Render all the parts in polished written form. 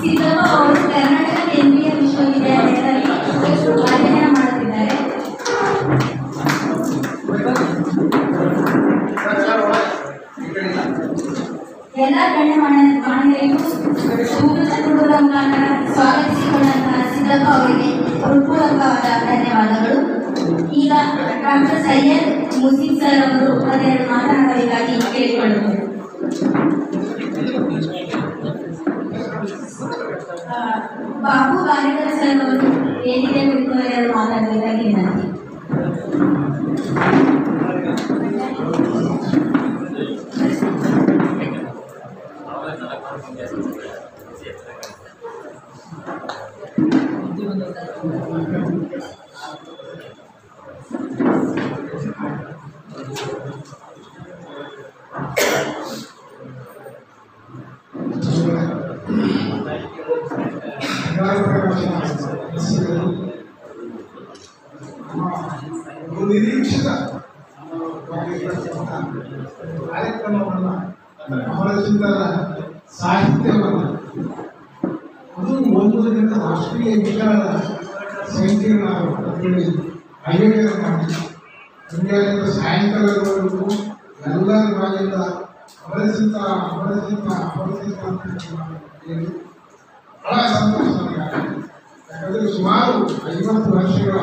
ಸಿದ್ದಪ್ಪ ಅವರು ಕರ್ನಾಟಕ ಕೇಂದ್ರೀಯ ವಿಶ್ವವಿದ್ಯಾಲಯದಲ್ಲಿ ಅಧ್ಯಯನ ಮಾಡುತ್ತಿದ್ದಾರೆ. ಎಲ್ಲ ಗಣ್ಯಮಾನ್ಯರಿಗೂ ಶುಭದ ಮುಖಾಂತರ ಸ್ವಾಗತಿಸಿಕೊಂಡಂತಹ ಸಿದ್ದಪ್ಪ ಅವರಿಗೆ ಹೃತ್ಪೂರ್ವಕವಾದ ಧನ್ಯವಾದಗಳು. ಈಗ ಡಾಕ್ಟರ್ ಸೈಯದ್ ಮುಸೀಂ ಸರ್ ಅವರು ಅದೆರಡು ಮಾತನಾಡಬೇಕಾಗಿ ಕೇಳಿಕೊಳ್ಳುತ್ತೇವೆ. ಬಾಬು ಬಾರಿಕರ್ ಸರ್ ಅವರು ವೇದಿಕೆ ಕುರಿತು ಎರಡು ಮಾತಾಡಬೇಕಾಗಿ ವಿನಂತಿ. ನಿರೀಕ್ಷಿತ ಕಾರ್ಯಕ್ರಮವನ್ನು ಅಮರಚಿಂತನ ಸಾಹಿತ್ಯವನ್ನು ಅದು ಒಂದು ದಿನ ರಾಷ್ಟ್ರೀಯ ವಿಚಾರ ಸಂಕೀರ್ಣ ಅಂತೇಳಿ ಆಯೋಜನೆ ಮಾಡಿ ಮುಂಜಾನೆ ಸಾಯಂಕಾಲದವರೆಗೂ ಎಲ್ಲರ ಬಾಯಿಂದ ಅಮರಚಿಂತ ಅಮರಚಿಂತ ಅಮರಚಿಂತ ಅಂತ ಹೇಳಿ ಬಹಳ ಸಂತೋಷ ನನಗೆ. ಯಾಕಂದರೆ ಸುಮಾರು 50 ವರ್ಷಗಳ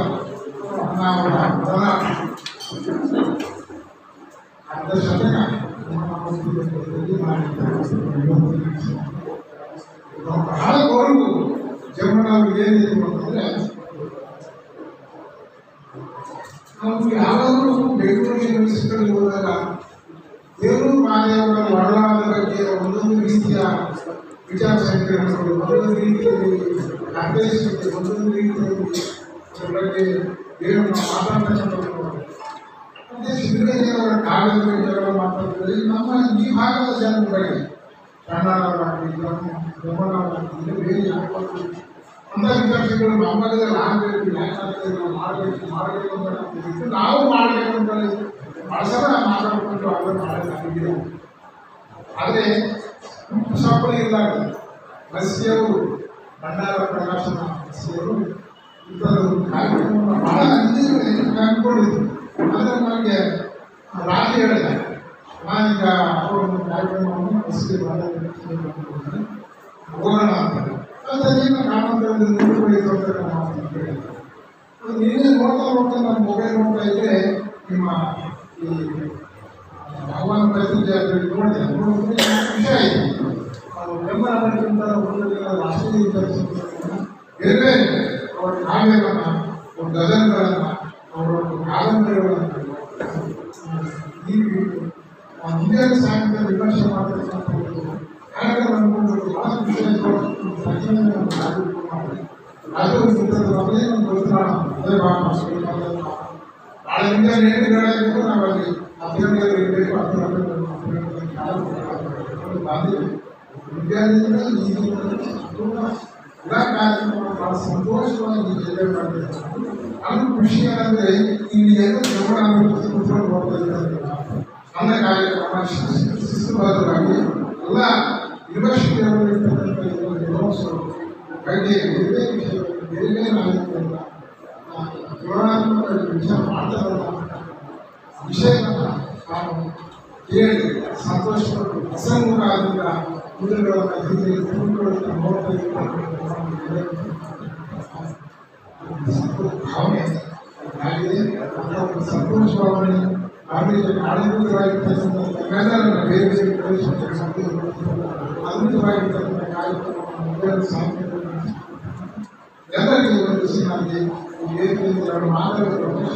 ನಾವು ಅರ್ಧ ಶತಕ ಬಹಳ ಗೌರವ ಜನ್ಮನಾವ್ರಿಗೆ ಏನಿದೆ ಅಂತಂದ್ರೆ ನಾವು ಯಾವಾಗಲೂ ಬೆಂಗಳೂರು ಯೂನಿವರ್ಸಿಟಿಯಲ್ಲಿ ಹೋದಾಗ ಬೇಲೂರು ಮಹಾದೇವರ ಒಡನಾದ ಬಗ್ಗೆ ಒಂದೊಂದು ರೀತಿಯ ವಿಚಾರ ಸಂಕಿರಣಗಳು, ಒಂದೊಂದು ರೀತಿಯಲ್ಲಿ ಅಭ್ಯಸಿಕೆ, ಒಂದೊಂದು ರೀತಿಯಲ್ಲಿ ಅದರ ಬಗ್ಗೆ ಏನು ಮಾತಾಡ್ತಕ್ಕಂಥದ್ದು ಮತ್ತೆ ಸಿದ್ದರಾಮಯ್ಯವರ ಕಾವ್ಯದ ವಿಚಾರ ಮಾತಾಡ್ತಾರೆ. ನಮ್ಮ ಈ ಭಾಗದ ಜನರಿಗೆ ಕನ್ನಡವಾಗಲಿ ಗಮನವಾಗಲಿ ಬೇರೆ ಯಾಕಂತ ಅಂಥ ವಿಚಾರಗಳು ನಮ್ಮ ಭಾಗದಲ್ಲಿ ಆಗಬೇಕು, ಯಾಕಂದ್ರೆ ನಾವು ಮಾಡಬೇಕು ಅಂತ ನಾವು ಮಾಡಬೇಕು ಅಂತ ಭಾಳ ಸಲ ಮಾತಾಡ್ಕೊಂಡು ಅದನ್ನು ಮಾಡಬೇಕಾಗಿದೆ. ಆದರೆ ಸಫಲ ಇದ್ದಾಗ ಬಸ್ಸಿಯವರು ಭಂಡಾರ ಪ್ರಕಾಶನ ಬಸ್ಸಿಯವರು ಇಂಥದ್ದು ಕಾರ್ಯಕ್ರಮವನ್ನು ಭಾಳ ಅಂದ್ಕೊಂಡಿದ್ರು. ಆದರೆ ನನಗೆ ರಾತ್ರಿ ಹೇಳಿದೆ, ನಾನೀಗ ಅವರೊಂದು ಕಾರ್ಯಕ್ರಮವನ್ನು ಬಸ್ಸಿಗೆ ಹೋಗೋಣ ಅಂತ. ಅದನ್ನು ಕಾರಣದಲ್ಲಿ ನೋಡಿಕೊಳ್ಳಿತು ಅಂತ ನಾನು ಹೇಳಿದೆ. ನೀನೇ ನೋಡ್ತಾ ನೋಡ್ತಾ ನಾನು ಮೊಬೈಲ್ ನೋಡ್ತಾ ಇದ್ದರೆ ನಿಮ್ಮ ಈ ಭಗವಾನ್ ಪ್ರಸಿದ್ಧಿ ಅಂತ ನೋಡಿದೆ. ನೋಡಿದ್ರೆ ವಿಷಯ ಇದೆ, ಬೆಂಬಲ ಮಾಡಿದಂಥ ರಾಷ್ಟ್ರೀಯ ವಿಚಾರಿಸಿದ ಬೇರೆ ಬೇರೆ ಅವರ ಕಾವ್ಯಗಳನ್ನು, ಅವ್ರ ಗಜಲ್ಗಳನ್ನು, ಅವರೊಂದು ಕಾದಂಬರಿಗಳನ್ನು ಈ ಇಂಡಿಯನ್ ಸಾಹಿತ್ಯ ವಿಮರ್ಶೆ ಮಾಡತಕ್ಕಂಥದ್ದು ಕಾರ್ಯಕ್ರಮವನ್ನು ಭಾಳ ಅದು ನಮಗೇನು ಗೊತ್ತಿಲ್ಲ. ಅದೇ ಭಾಳ ಇಂಡಿಯನ್ ನೇಟಿಗಳಾಗಿದ್ದು ನಾವಲ್ಲಿ ಅಭ್ಯರ್ಥಿಗಳು ಇರಬೇಕು ಬಾಂಧಿವಿ ವಿದ್ಯಾರ್ಥಿಗಳ ಈ ಎಲ್ಲ ಕಾರ್ಯಕ್ರಮವನ್ನು ಭಾಳ ಸಂತೋಷವಾಗಿ ಎದುರು ಮಾಡ್ತಿರ್ತಾರೆ. ಅದು ಖುಷಿ ಏನಂದರೆ ಇಲ್ಲಿ ಏನು ಗಮನ ಕೂತ್ಕೊಂಡು ಹೋಗ್ತಾ ಇದ್ದಾರೆ. ನನ್ನ ಕಾರ್ಯಕ್ರಮ ಶಿಸ್ತುಬದ್ಧವಾಗಿ ಎಲ್ಲ ಯೂನಿವರ್ಸಿಟಿಯವರು ಇರ್ತಕ್ಕಂಥ ವಿದ್ವಾಂಸರು ಬಗ್ಗೆ ಬೇರೆ ಬೇರೆ ವಿಷಯಗಳು ಬೇರೆ ಬೇರೆ ನಾಯಕರಿಂದ ವಿವರಣಾತ್ಮಕ ವಿಚಾರ ಮಾಡ್ತಾರಲ್ಲ ವಿಷಯವನ್ನು ನಾವು ಕೇಳಿ ಸಂತೋಷಪಟ್ಟು ಅಸಂಗುಣ ಆದಿಂದ ಮುಂದೆಗಳನ್ನು ಹೀಗೆ ತುಂಬಿಕೊಳ್ಳುತ್ತಾ ನೋಡ್ತಾ ಭಾವನೆ ಆಗಿದೆ. ಒಂದು ಸಂತೋಷ ಭಾವನೆ ಆಡಳಿತ ಆಡಳಿತವಾಗಿರ್ತಕ್ಕಂಥ ಎಲ್ಲರನ್ನ ಬೇರೆ ಬೇರೆ ಪ್ರದೇಶಕ್ಕೆ ಅದ್ಭುತವಾಗಿರ್ತಕ್ಕಂಥ ಕಾರ್ಯಕ್ರಮವನ್ನು ಸಾಹಿತ್ಯ ಎಲ್ಲರಿಗೂ ಒಂದು ನನಗೆ ವೇದಿಕೆಯಲ್ಲಿ ಎರಡು ಮಾತುಗಳು ಪ್ರವೇಶ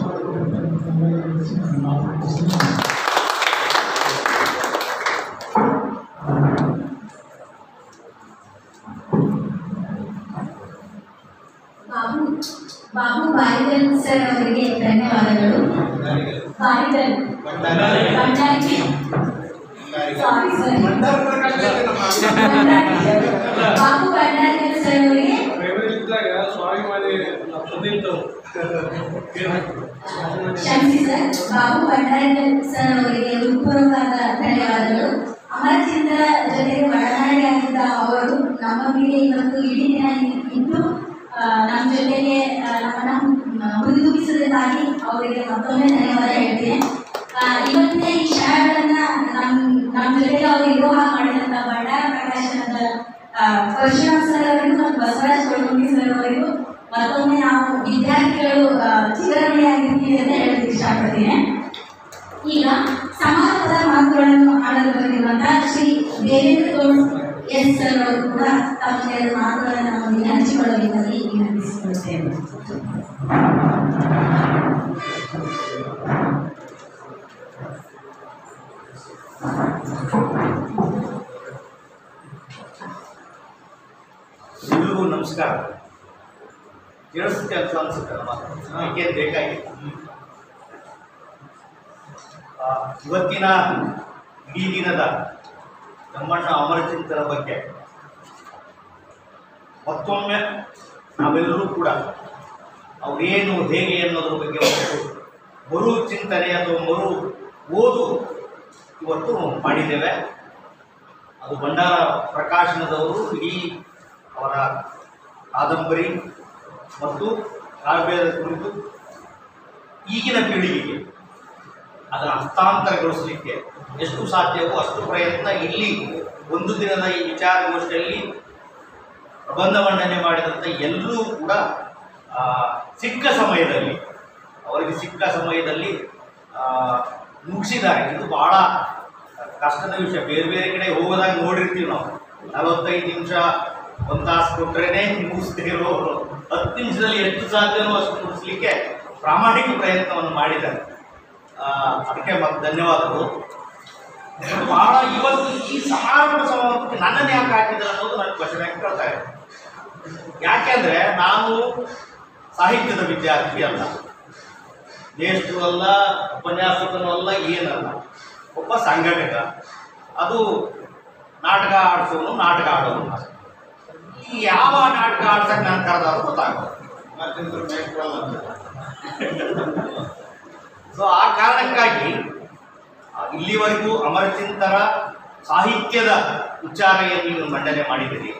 ಬಾಬು ಬಾರಿಕರ್ ಸರ್ ಅವರಿಗೆ ಧನ್ಯವಾದಗಳು. ಬಾರಿಕರ್ ಸಾರಿ ಸರ್ ಬಾಬು ಭಂಡಾರಿಕರ್ ಸರ್ ಅವರಿಗೆ ಕ್ಷಮಿಸಿ ಸರ್. ಬಾಬು ಭಂಡಾರಿಕರ್ ಸರ್ ಅವರಿಗೆ ಹೃತ್ಪೂರ್ವಕವಾದ ಧನ್ಯವಾದಗಳು. ಅಮರಚಿಂತರ ಜೊತೆಗೆ ಒಡನಾಡಿ ಇದ್ದು ನಮ್ಮ ಜೊತೆಗೆ ನಮ್ಮನ್ನು ಹುರಿದುಂಬಿಸಿದಾಗಿ ಅವರಿಗೆ ಮತ್ತೊಮ್ಮೆ ಧನ್ಯವಾದ ಹೇಳ್ತೀನಿ. ಇವತ್ತಿನ ಈ ಕ್ಷಣಗಳನ್ನ ನಮ್ಮ ಜೊತೆಗೆ ಅವರು ಇರೋ ಹಾಗೆ ಮಾಡಿದಂಥ ಬಂಡಾರ ಪ್ರಕಾಶನದ ಪರಶುರಾಮ್ ಸರ್ ಅವರಿಗೂ ಮತ್ತು ಬಸವರಾಜ್ ಕೊಡಗುಂಡಿ ಸರ್ ಅವರಿಗೂ ಮತ್ತೊಮ್ಮೆ ನಾವು ವಿದ್ಯಾರ್ಥಿಗಳು ಚಿರಋಣಿಯಾಗಿರ್ತೀವಿ ಅಂತ ಹೇಳೋದಕ್ಕೆ ಇಷ್ಟಪಡ್ತೀನಿ. ಈಗ ಸಮಾರಂಭದ ಮಾತುಗಳನ್ನು ಆಡಲು ಬಂದಿರುವಂತಹ ಶ್ರೀ ದೇವೇಂದ್ರ ಗೌಡ್ ಎಸ್ ಸರ್ ಅವರು ಕೂಡ ತಮ್ಮ ಎರಡು ಮಾತುಗಳನ್ನು ನಮ್ಮೊಂದಿಗೆ ಹಂಚಿಕೊಳ್ಳಬೇಕಾಗಿ ವಿನಂತಿಸಿಕೊಳ್ಳುತ್ತೇವೆ. ಎಲ್ರಿಗೂ ನಮಸ್ಕಾರ. ಕೇಳಿಸುತ್ತೆ ಅಂತ ಅನ್ಸುತ್ತೆ ಏಕೆ ಬೇಕಾಗಿತ್ತು. ಇವತ್ತಿನ ಇಡೀ ದಿನದ ನಮ್ಮಣ್ಣ ಅಮರಚಿಂತನ ಬಗ್ಗೆ ಮತ್ತೊಮ್ಮೆ ನಾವೆಲ್ಲರೂ ಕೂಡ ಅವರೇನು ಹೇಗೆ ಅನ್ನೋದ್ರ ಬಗ್ಗೆ ಒಂದು ಮರು ಚಿಂತನೆ ಅಥವಾ ಮರು ಓದು ಇವತ್ತು ಮಾಡಿದ್ದೇವೆ. ಅದು ಭಂಡಾರ ಪ್ರಕಾಶನದವರು ಇಡೀ ಅವರ ಕಾದಂಬರಿ ಮತ್ತು ಕಾವ್ಯದ ಕುರಿತು ಈಗಿನ ಪೀಳಿಗೆಗೆ ಅದನ್ನು ಹಸ್ತಾಂತರಗೊಳಿಸಲಿಕ್ಕೆ ಎಷ್ಟು ಸಾಧ್ಯವೋ ಅಷ್ಟು ಪ್ರಯತ್ನ ಇಲ್ಲಿ ಒಂದು ದಿನದ ಈ ವಿಚಾರಗೋಷ್ಠಿಯಲ್ಲಿ ಪ್ರಬಂಧ ಮಂಡನೆ ಮಾಡಿದಂಥ ಎಲ್ಲರೂ ಕೂಡ ಸಿಕ್ಕ ಸಮಯದಲ್ಲಿ ಅವರಿಗೆ ಸಿಕ್ಕ ಸಮಯದಲ್ಲಿ ಮುಗಿಸಿದ್ದಾರೆ. ಇದು ಬಹಳ ಕಷ್ಟದ ವಿಷಯ. ಬೇರೆ ಬೇರೆ ಕಡೆ ಹೋಗೋದಾಗ ನೋಡಿರ್ತೀವಿ ನಾವು 45 ನಿಮಿಷ ಒಂದು ತಾಸು ಕೊಟ್ಟರೆ ಮುಗಿಸ್ದೇ ಇರೋರು 10 ನಿಮಿಷದಲ್ಲಿ ಎಷ್ಟು ಸಾಧ್ಯವೋ ಅಷ್ಟು ಮುಗಿಸ್ಲಿಕ್ಕೆ ಪ್ರಾಮಾಣಿಕ ಪ್ರಯತ್ನವನ್ನು ಮಾಡಿದ್ದಾರೆ. ಅದಕ್ಕೆ ಮತ್ತೆ ಧನ್ಯವಾದಗಳು. ಬಹಳ ಇವತ್ತು ಈ ಸಮಾರಂಭಕ್ಕೆ ನನ್ನನ್ನು ಯಾಕೆ ಹಾಕಿದ್ದಾರೆ ಅನ್ನೋದು ನನಗೆ ಕ್ವಶನ್ ಆಗಿ ಕೇಳ್ತಾ ಇದೆ. ಯಾಕೆಂದರೆ ನಾನು ಸಾಹಿತ್ಯದ ವಿದ್ಯಾರ್ಥಿ ಅಲ್ಲ, ಮೇಷ್ಟ್ರು ಅಲ್ಲ, ಉಪನ್ಯಾಸಕನೂ ಅಲ್ಲ, ಏನಲ್ಲ, ಒಬ್ಬ ಸಂಘಟಕ. ಅದು ನಾಟಕ ಆಡಿಸೋನು, ನಾಟಕ ಆಡೋನು. ಈ ಯಾವ ನಾಟಕ ಆಡ್ಸಕ್ಕೆ ನಾನು ಕರೆದಾದ್ರು ಗೊತ್ತಾಗೋದು. ಸೊ ಆ ಕಾರಣಕ್ಕಾಗಿ ಇಲ್ಲಿವರೆಗೂ ಅಮರಚಿಂತರ ಸಾಹಿತ್ಯದ ವಿಚಾರ ಏನು ನೀವು ಮಂಡನೆ ಮಾಡಿದ್ದೀರಿ,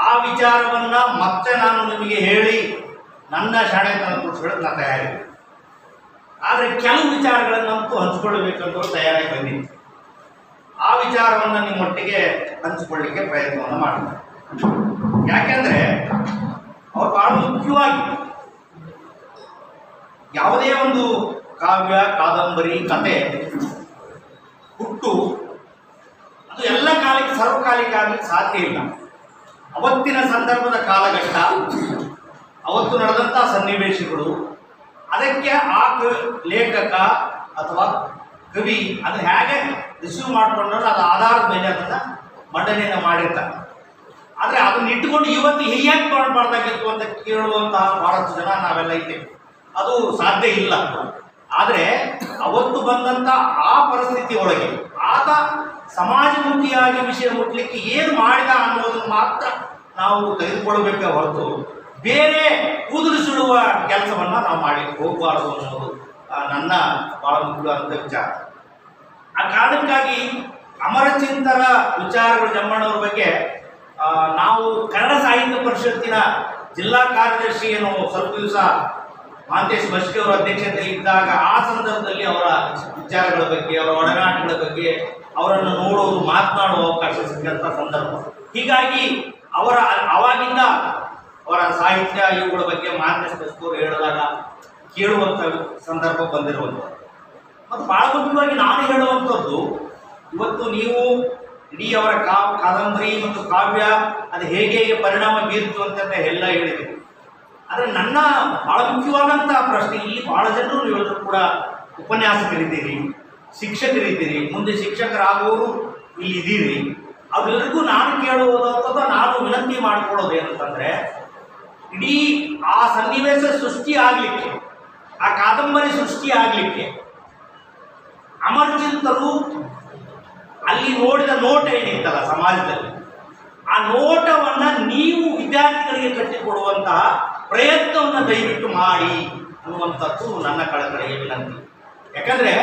ಆ ವಿಚಾರವನ್ನು ಮತ್ತೆ ನಾನು ನಿಮಗೆ ಹೇಳಿ ನನ್ನ ಶಾಣೆತನ ತೋರಿಸ್ಕೊಳ್ಳೋದು ನಾನು ತಯಾರಿದ್ದೆ. ಆದರೆ ಕೆಲವು ವಿಚಾರಗಳನ್ನಂತೂ ಹಂಚಿಕೊಳ್ಳಬೇಕಂತ ತಯಾರಾಗಿ ಬಂದಿದ್ದೆ. ಆ ವಿಚಾರವನ್ನು ನಿಮ್ಮೊಟ್ಟಿಗೆ ಹಂಚಿಕೊಳ್ಳಿಕ್ಕೆ ಪ್ರಯತ್ನವನ್ನು ಮಾಡಿದೆ. ಯಾಕೆಂದರೆ ಅವ್ರು ಬಹಳ ಮುಖ್ಯವಾಗಿ ಯಾವುದೇ ಒಂದು ಕಾವ್ಯ, ಕಾದಂಬರಿ, ಕತೆ ಹುಟ್ಟು ಅದು ಎಲ್ಲ ಕಾಲಕ್ಕೆ ಸರ್ವಕಾಲಿಕ ಆಗಲಿಕ್ಕೆ ಸಾಧ್ಯ ಇಲ್ಲ. ಅವತ್ತಿನ ಸಂದರ್ಭದ ಕಾಲಘಟ್ಟ, ಅವತ್ತು ನಡೆದಂಥ ಸನ್ನಿವೇಶಗಳು, ಅದಕ್ಕೆ ಆ ಲೇಖಕ ಅಥವಾ ಕವಿ ಅದನ್ನು ಹೇಗೆ ರಿಸೀವ್ ಮಾಡಿಕೊಂಡ್ರೆ ಅದು ಆಧಾರದ ಮೇಲೆ ಅದನ್ನು ಮಂಡನೆಯನ್ನು ಮಾಡಿರ್ತಾರೆ. ಆದರೆ ಅದನ್ನ ಇಟ್ಟುಕೊಂಡು ಇವತ್ತು ಹೇಗೆ ಮಾಡಬಾರ್ದಾಗಿತ್ತು ಅಂತ ಕೇಳುವಂತಹ ಬಹಳಷ್ಟು ಜನ ನಾವೆಲ್ಲ ಇದ್ದೇವೆ. ಅದು ಸಾಧ್ಯ ಇಲ್ಲ. ಆದರೆ ಅವತ್ತು ಬಂದಂಥ ಆ ಪರಿಸ್ಥಿತಿ ಒಳಗೆ ಆತ ಸಮಾಜಮುಖಿಯಾಗಿ ವಿಷಯ ಮುಟ್ಲಿಕ್ಕೆ ಏನು ಮಾಡಿದ ಅನ್ನೋದನ್ನು ಮಾತ್ರ ನಾವು ತೆಗೆದುಕೊಳ್ಬೇಕೇ ಹೊರತು ಬೇರೆ ಕೂದಲಿಸುಳುವ ಕೆಲಸವನ್ನು ನಾವು ಮಾಡಲಿಕ್ಕೆ ಹೋಗಬಾರದು ಅನ್ನೋದು ನನ್ನ ಬಹಳ ಮುಖ್ಯವಾದಂಥ ವಿಚಾರ. ಆ ಕಾರಣಕ್ಕಾಗಿ ಅಮರಚಿಂತರ ವಿಚಾರಗಳು ಜಮ್ಮಣ್ಣವ್ರ ಬಗ್ಗೆ ನಾವು ಕನ್ನಡ ಸಾಹಿತ್ಯ ಪರಿಷತ್ತಿನ ಜಿಲ್ಲಾ ಕಾರ್ಯದರ್ಶಿ ಏನು ಸ್ವಲ್ಪ ದಿವಸ ಮಹಾಂತೇಶ್ ಬಸ್ಕಿ ಅವರ ಅಧ್ಯಕ್ಷತೆಯಲ್ಲಿ ಇದ್ದಾಗ ಆ ಸಂದರ್ಭದಲ್ಲಿ ಅವರ ವಿಚಾರಗಳ ಬಗ್ಗೆ, ಅವರ ಒಡನಾಟಗಳ ಬಗ್ಗೆ ಅವರನ್ನು ನೋಡೋದು, ಮಾತನಾಡುವ ಅವಕಾಶ ಸಿಕ್ಕಂಥ ಸಂದರ್ಭ. ಹೀಗಾಗಿ ಅವಾಗಿಂದ ಅವರ ಸಾಹಿತ್ಯ ಇವುಗಳ ಬಗ್ಗೆ ಮಹಾಂತೇಶ್ ಬಸ್ಕಿ ಅವರು ಹೇಳಿದಾಗ ಕೇಳುವಂಥ ಸಂದರ್ಭ ಬಂದಿರುವಂಥದ್ದು. ಮತ್ತು ಬಹಳ ಮುಖ್ಯವಾಗಿ ನಾನು ಹೇಳುವಂಥದ್ದು, ಇವತ್ತು ನೀವು ಇಡೀ ಅವರ ಕಾದಂಬರಿ ಮತ್ತು ಕಾವ್ಯ ಅದು ಹೇಗೆ ಪರಿಣಾಮ ಬೀರ್ತು ಅಂತ ಎಲ್ಲ ಹೇಳಿದೆ. ಆದರೆ ನನ್ನ ಬಹಳ ಮುಖ್ಯವಾದಂಥ ಪ್ರಶ್ನೆ, ಇಲ್ಲಿ ಬಹಳ ಜನರು ನೀವೆಲ್ಲರೂ ಕೂಡ ಉಪನ್ಯಾಸಕರಿದ್ದೀರಿ, ಶಿಕ್ಷಕರಿದ್ದೀರಿ, ಮುಂದೆ ಶಿಕ್ಷಕರಾಗುವವರು ಇಲ್ಲಿ ಇದ್ದೀರಿ. ಅವರೆಲ್ಲರಿಗೂ ನಾನು ಕೇಳುವುದಂಥದ್ದು, ನಾನು ವಿನಂತಿ ಮಾಡಿಕೊಳ್ಳೋದು ಏನಂತಂದರೆ, ಇಡೀ ಆ ಸನ್ನಿವೇಶ ಸೃಷ್ಟಿ ಆಗಲಿಕ್ಕೆ, ಆ ಕಾದಂಬರಿ ಸೃಷ್ಟಿ ಆಗಲಿಕ್ಕೆ ಅಮರಚಿಂತರು ಅಲ್ಲಿ ನೋಡಿದ ನೋಟ ಏನಿತ್ತಲ್ಲ ಸಮಾಜದಲ್ಲಿ, ಆ ನೋಟವನ್ನು ನೀವು ವಿದ್ಯಾರ್ಥಿಗಳಿಗೆ ಕಟ್ಟಿಕೊಡುವಂತಹ ಪ್ರಯತ್ನವನ್ನು ದಯವಿಟ್ಟು ಮಾಡಿ ಅನ್ನುವಂಥದ್ದು ನನ್ನ ಕಳಕಳಿಗೆ ವಿನಂತಿ. ಯಾಕಂದರೆ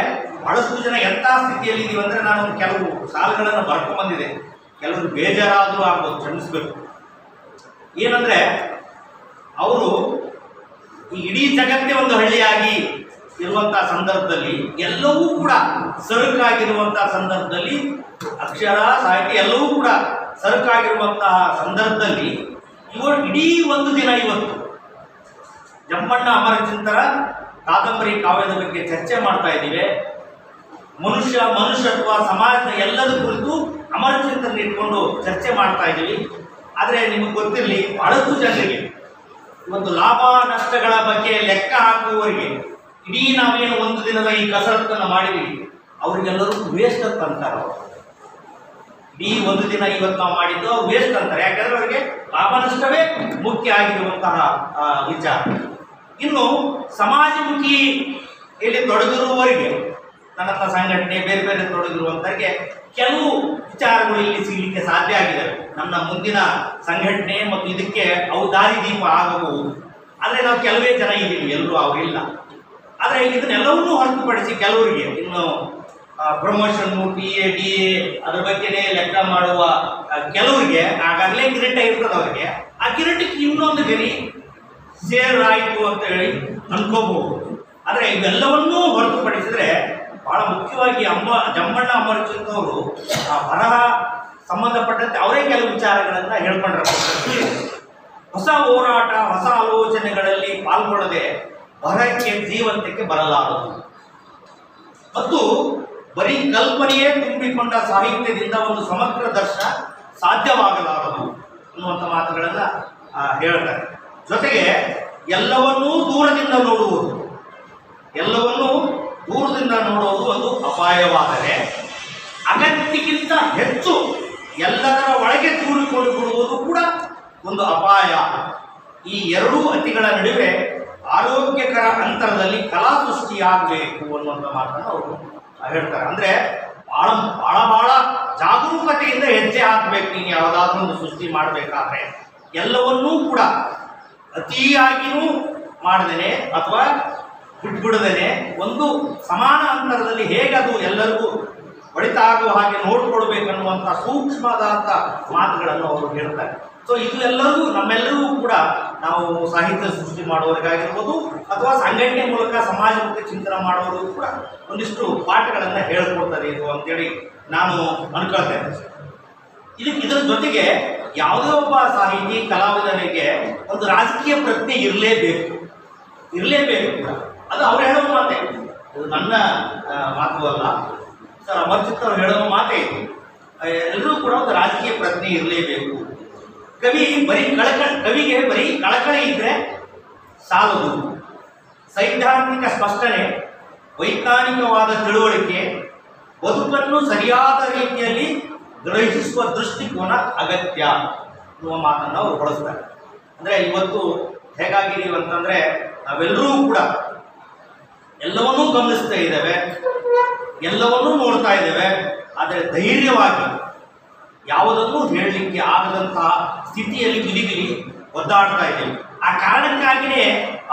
ಬಹಳಷ್ಟು ಜನ ಎಂಥ ಸ್ಥಿತಿಯಲ್ಲಿ ಇದೀವಿ ಅಂದರೆ, ನಾನು ಕೆಲವು ಸಾಲುಗಳನ್ನು ಬರ್ಕೊಂಡ್ಬಂದಿದೆ, ಕೆಲವರು ಬೇಜಾರಾದರೂ ಆಗ್ಬೋದು, ಕ್ಷಮಿಸಬೇಕು. ಏನಂದರೆ ಅವರು ಈ ಇಡೀ ಜಗತ್ತೇ ಒಂದು ಹಳ್ಳಿಯಾಗಿ ಇರುವಂಥ ಸಂದರ್ಭದಲ್ಲಿ ಎಲ್ಲವೂ ಕೂಡ ಸರಕಾಗಿರುವಂತಹ ಸಂದರ್ಭದಲ್ಲಿ ಅಕ್ಷರ ಸಾಹಿತ್ಯ ಎಲ್ಲವೂ ಕೂಡ ಸರಕಾಗಿರುವಂತಹ ಸಂದರ್ಭದಲ್ಲಿ ಇಡೀ ಒಂದು ದಿನ ಇವತ್ತು ಜಮ್ಮಣ್ಣ ಅಮರಚಿಂತರ ಕಾದಂಬರಿ ಕಾವ್ಯದ ಬಗ್ಗೆ ಚರ್ಚೆ ಮಾಡ್ತಾ ಇದ್ದೀವಿ. ಮನುಷ್ಯತ್ವ ಸಮಾಜದ ಎಲ್ಲದ ಕುರಿತು ಅಮರಚಿಂತನ ಇಟ್ಕೊಂಡು ಚರ್ಚೆ ಮಾಡ್ತಾ ಇದ್ದೀವಿ. ಆದರೆ ನಿಮಗೆ ಗೊತ್ತಿರಲಿ, ಬಹಳಷ್ಟು ಜನರಿಗೆ ಇವತ್ತು ಲಾಭ ನಷ್ಟಗಳ ಬಗ್ಗೆ ಲೆಕ್ಕ ಹಾಕುವವರಿಗೆ ಇಡೀ ನಾವೇನು ಒಂದು ದಿನದ ಈ ಕಸರತ್ತನ್ನು ಮಾಡಿದ್ದೀವಿ ಅವ್ರಿಗೆಲ್ಲರೂ ವೇಸ್ಟ್ ಅಂತ ಅಂತಾರೆ. ಅವರು ಇಡೀ ಒಂದು ದಿನ ಇವತ್ತು ನಾವು ಮಾಡಿದ್ದು ಅವ್ರು ವೇಸ್ಟ್ ಅಂತಾರೆ. ಯಾಕಂದ್ರೆ ಅವರಿಗೆ ಲಾಭ ನಷ್ಟವೇ ಮುಖ್ಯ ಆಗಿರುವಂತಹ ವಿಚಾರ. ಇನ್ನು ಸಮಾಜಮುಖಿ ಇಲ್ಲಿ ತೊಡಗಿರುವವರಿಗೆ, ನನ್ನ ಸಂಘಟನೆ ಬೇರೆ ಬೇರೆ ತೊಡಗಿರುವಂತವರಿಗೆ ಕೆಲವು ವಿಚಾರಗಳು ಇಲ್ಲಿ ಸಿಗಲಿಕ್ಕೆ ಸಾಧ್ಯ ಆಗಿದ್ದಾವೆ. ನಮ್ಮ ಮುಂದಿನ ಸಂಘಟನೆ ಮತ್ತು ಇದಕ್ಕೆ ಅವು ದಾರಿದೀಪ ಆಗಬಹುದು. ಆದರೆ ನಾವು ಕೆಲವೇ ಜನ ಇದ್ದೀವಿ, ಎಲ್ಲರೂ ಅವರಿಲ್ಲ. ಆದರೆ ಇದನ್ನೆಲ್ಲವನ್ನೂ ಹೊರತುಪಡಿಸಿ ಕೆಲವರಿಗೆ ಇನ್ನು ಪ್ರಮೋಷನ್ನು PA DA ಅದ್ರ ಬಗ್ಗೆನೇ ಲೆಕ್ಕ ಮಾಡುವ ಕೆಲವರಿಗೆ ಆಗಾಗಲೇ ಕಿರೀಟ ಇರ್ತದೆ. ಅವರಿಗೆ ಆ ಕಿರೀಟಕ್ಕೆ ಇನ್ನೊಂದು ಗರಿ ಸೇರಾಯಿತು ಅಂತ ಹೇಳಿ ಅನ್ಕೋಬಹುದು. ಆದರೆ ಇವೆಲ್ಲವನ್ನೂ ಹೊರತುಪಡಿಸಿದ್ರೆ ಬಹಳ ಮುಖ್ಯವಾಗಿ ಜಮ್ಮಣ್ಣ ಅಮರಚಿಂತವರು ಆ ಬರಹ ಸಂಬಂಧಪಟ್ಟಂತೆ ಅವರೇ ಕೆಲವು ವಿಚಾರಗಳನ್ನು ಹೇಳ್ಕೊಂಡಿರ್ತಾರೆ. ಹೊಸ ಹೋರಾಟ, ಹೊಸ ಆಲೋಚನೆಗಳಲ್ಲಿ ಪಾಲ್ಗೊಳ್ಳದೆ ಬರಹಕ್ಕೆ ಜೀವಂತಕ್ಕೆ ಬರಲಾರದು ಮತ್ತು ಬರೀ ಕಲ್ಪನೆಯೇ ತುಂಬಿಕೊಂಡ ಸಾಹಿತ್ಯದಿಂದ ಒಂದು ಸಮಗ್ರ ದರ್ಶನ ಸಾಧ್ಯವಾಗಲಾರದು ಅನ್ನುವಂಥ ಮಾತುಗಳನ್ನು ಹೇಳ್ತಾರೆ. ಜೊತೆಗೆ ಎಲ್ಲವನ್ನೂ ದೂರದಿಂದ ನೋಡುವುದು ಒಂದು ಅಪಾಯವಾದರೆ ಅಗತ್ಯಕ್ಕಿಂತ ಹೆಚ್ಚು ಎಲ್ಲದರ ಒಳಗೆ ತೂರಿಕೊಂಡು ಬಿಡುವುದು ಕೂಡ ಒಂದು ಅಪಾಯ. ಈ ಎರಡೂ ಅತಿಗಳ ನಡುವೆ ಆರೋಗ್ಯಕರ ಅಂತರದಲ್ಲಿ ಕಲಾ ಸೃಷ್ಟಿಯಾಗಬೇಕು ಅನ್ನುವಂಥ ಮಾತನ್ನು ಅವರು ಹೇಳ್ತಾರೆ. ಅಂದರೆ ಭಾಳ ಭಾಳ ಭಾಳ ಜಾಗರೂಕತೆಯಿಂದ ಹೆಜ್ಜೆ ಹಾಕಬೇಕು. ನೀನು ಯಾವುದಾದ್ರೂ ಒಂದು ಸೃಷ್ಟಿ ಮಾಡಬೇಕಾದ್ರೆ ಎಲ್ಲವನ್ನೂ ಕೂಡ ಅತಿಯಾಗಿಯೂ ಮಾಡದೇನೆ ಅಥವಾ ಬಿಟ್ಬಿಡದೇನೆ ಒಂದು ಸಮಾನ ಅಂತರದಲ್ಲಿ ಹೇಗೆ ಅದು ಎಲ್ಲರಿಗೂ ಹೊಡಿತಾ ಆಗುವ ಹಾಗೆ ನೋಡ್ಕೊಳ್ಬೇಕನ್ನುವಂಥ ಸೂಕ್ಷ್ಮವಾದ ಮಾತುಗಳನ್ನು ಅವರು ಹೇಳ್ತಾರೆ. ಸೊ ಇದು ಎಲ್ಲರಿಗೂ ನಮ್ಮೆಲ್ಲರಿಗೂ ಕೂಡ ನಾವು ಸಾಹಿತ್ಯ ಸೃಷ್ಟಿ ಮಾಡುವವರಿಗಾಗಿರ್ಬೋದು ಅಥವಾ ಸಂಘಟನೆ ಮೂಲಕ ಸಮಾಜಮುಖಿ ಚಿಂತನೆ ಮಾಡುವವರಿಗೂ ಕೂಡ ಒಂದಿಷ್ಟು ಪಾಠಗಳನ್ನು ಹೇಳ್ಕೊಡ್ತಾರೆ ಇದು ಅಂತೇಳಿ ನಾನು ಅನ್ಕೊಳ್ತೇನೆ. ಇದರ ಜೊತೆಗೆ ಯಾವುದೇ ಒಬ್ಬ ಸಾಹಿತಿ ಕಲಾವಿದನಿಗೆ ಒಂದು ರಾಜಕೀಯ ಪ್ರಜ್ಞೆ ಇರಲೇಬೇಕು ಕೂಡ. ಅದು ಅವ್ರು ಹೇಳೋ ಮಾತೆ, ಇದು ನನ್ನ ಮಾತು ಅಲ್ಲ. ಸರ್ ಅಮರಚಿತ್ ಅವ್ರು ಹೇಳೋ ಮಾತೇ ಇದು. ಎಲ್ಲರೂ ಕೂಡ ಒಂದು ರಾಜಕೀಯ ಪ್ರಜ್ಞೆ ಇರಲೇಬೇಕು. ಕವಿಗೆ ಬರೀ ಕಳಕಳಿ ಇದ್ರೆ ಸಾಲದು. ಸೈದ್ಧಾಂತಿಕ ಸ್ಪಷ್ಟನೆ, ವೈಜ್ಞಾನಿಕವಾದ ತಿಳುವಳಿಕೆ, ಬದುಕನ್ನು ಸರಿಯಾದ ರೀತಿಯಲ್ಲಿ ಗ್ರಹಿಸುವ ದೃಷ್ಟಿಕೋನ ಅಗತ್ಯ ಅನ್ನುವ ಮಾತನ್ನು ಅವರು ಬಳಸ್ತಾರೆ. ಅಂದರೆ ಇವತ್ತು ಹೇಗಾಗಿದ್ದೀವಿ ಅಂತಂದರೆ ನಾವೆಲ್ಲರೂ ಕೂಡ ಎಲ್ಲವನ್ನೂ ಗಮನಿಸ್ತಾ ಇದ್ದೇವೆ, ಎಲ್ಲವನ್ನೂ ನೋಡ್ತಾ ಇದ್ದೇವೆ. ಆದರೆ ಧೈರ್ಯವಾಗಿ ಯಾವುದನ್ನೂ ಹೇಳಲಿಕ್ಕೆ ಆಗದಂತಹ ಸ್ಥಿತಿಯಲ್ಲಿ ಗಿಲಿಗಿಲಿ ಒದ್ದಾಡ್ತಾ ಇದ್ದೇವೆ. ಆ ಕಾರಣಕ್ಕಾಗಿಯೇ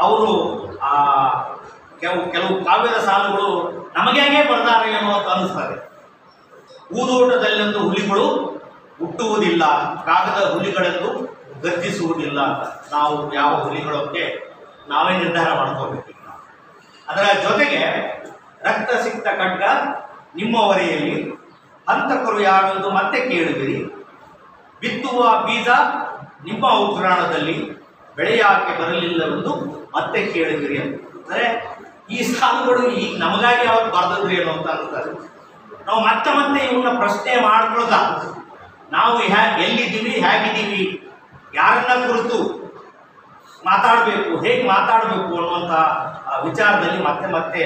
ಅವರು ಕೆಲವು ಕಾವ್ಯದ ಸಾಲುಗಳು ನಮಗೆ ಬರ್ತಾರೆ ಏನೋ ಅಂತ ಅನ್ನಿಸ್ತಾರೆ. ಊದೋಟದಲ್ಲೊಂದು ಹುಲಿಗಳು ಹುಟ್ಟುವುದಿಲ್ಲ, ಕಾಗದ ಹುಲಿಗಳೆಂದು ಗರ್ಜಿಸುವುದಿಲ್ಲ ಅಂತ ನಾವು ಯಾವ ಹುಲಿಗಳಕ್ಕೆ ನಾವೇ ನಿರ್ಧಾರ ಮಾಡ್ಕೋಬೇಕು. ಅದರ ಜೊತೆಗೆ ರಕ್ತ ಸಿಕ್ತ ಖಡ್ಗ ನಿಮ್ಮ ಹೊರೆಯಲ್ಲಿ, ಹಂತಕರು ಯಾರೆಂದು ಮತ್ತೆ ಕೇಳುವಿರಿ, ಬಿತ್ತುವ ಬೀಜ ನಿಮ್ಮ ಉಗ್ರಾಣದಲ್ಲಿ, ಬೆಳೆಯಾಕೆ ಬರಲಿಲ್ಲವೆಂದು ಮತ್ತೆ ಕೇಳುವಿರಿ ಅಂತ. ಅಂದರೆ ಈ ಸಾಲುಗಳು ಈಗ ನಮಗಾಗಿ ಯಾವಾಗ ಬರ್ದದ್ರಿ ಏನೋ ಅಂತ ಅನ್ತಾರೆ. ನಾವು ಮತ್ತೆ ಇವನ್ನ ಪ್ರಶ್ನೆ ಮಾಡ್ಕೊಳ್ದ ನಾವು ಎಲ್ಲಿದ್ದೀವಿ, ಹೇಗಿದ್ದೀವಿ, ಯಾರನ್ನ ಕುರಿತು ಮಾತಾಡಬೇಕು, ಹೇಗೆ ಮಾತಾಡಬೇಕು ಅನ್ನುವಂಥ ವಿಚಾರದಲ್ಲಿ ಮತ್ತೆ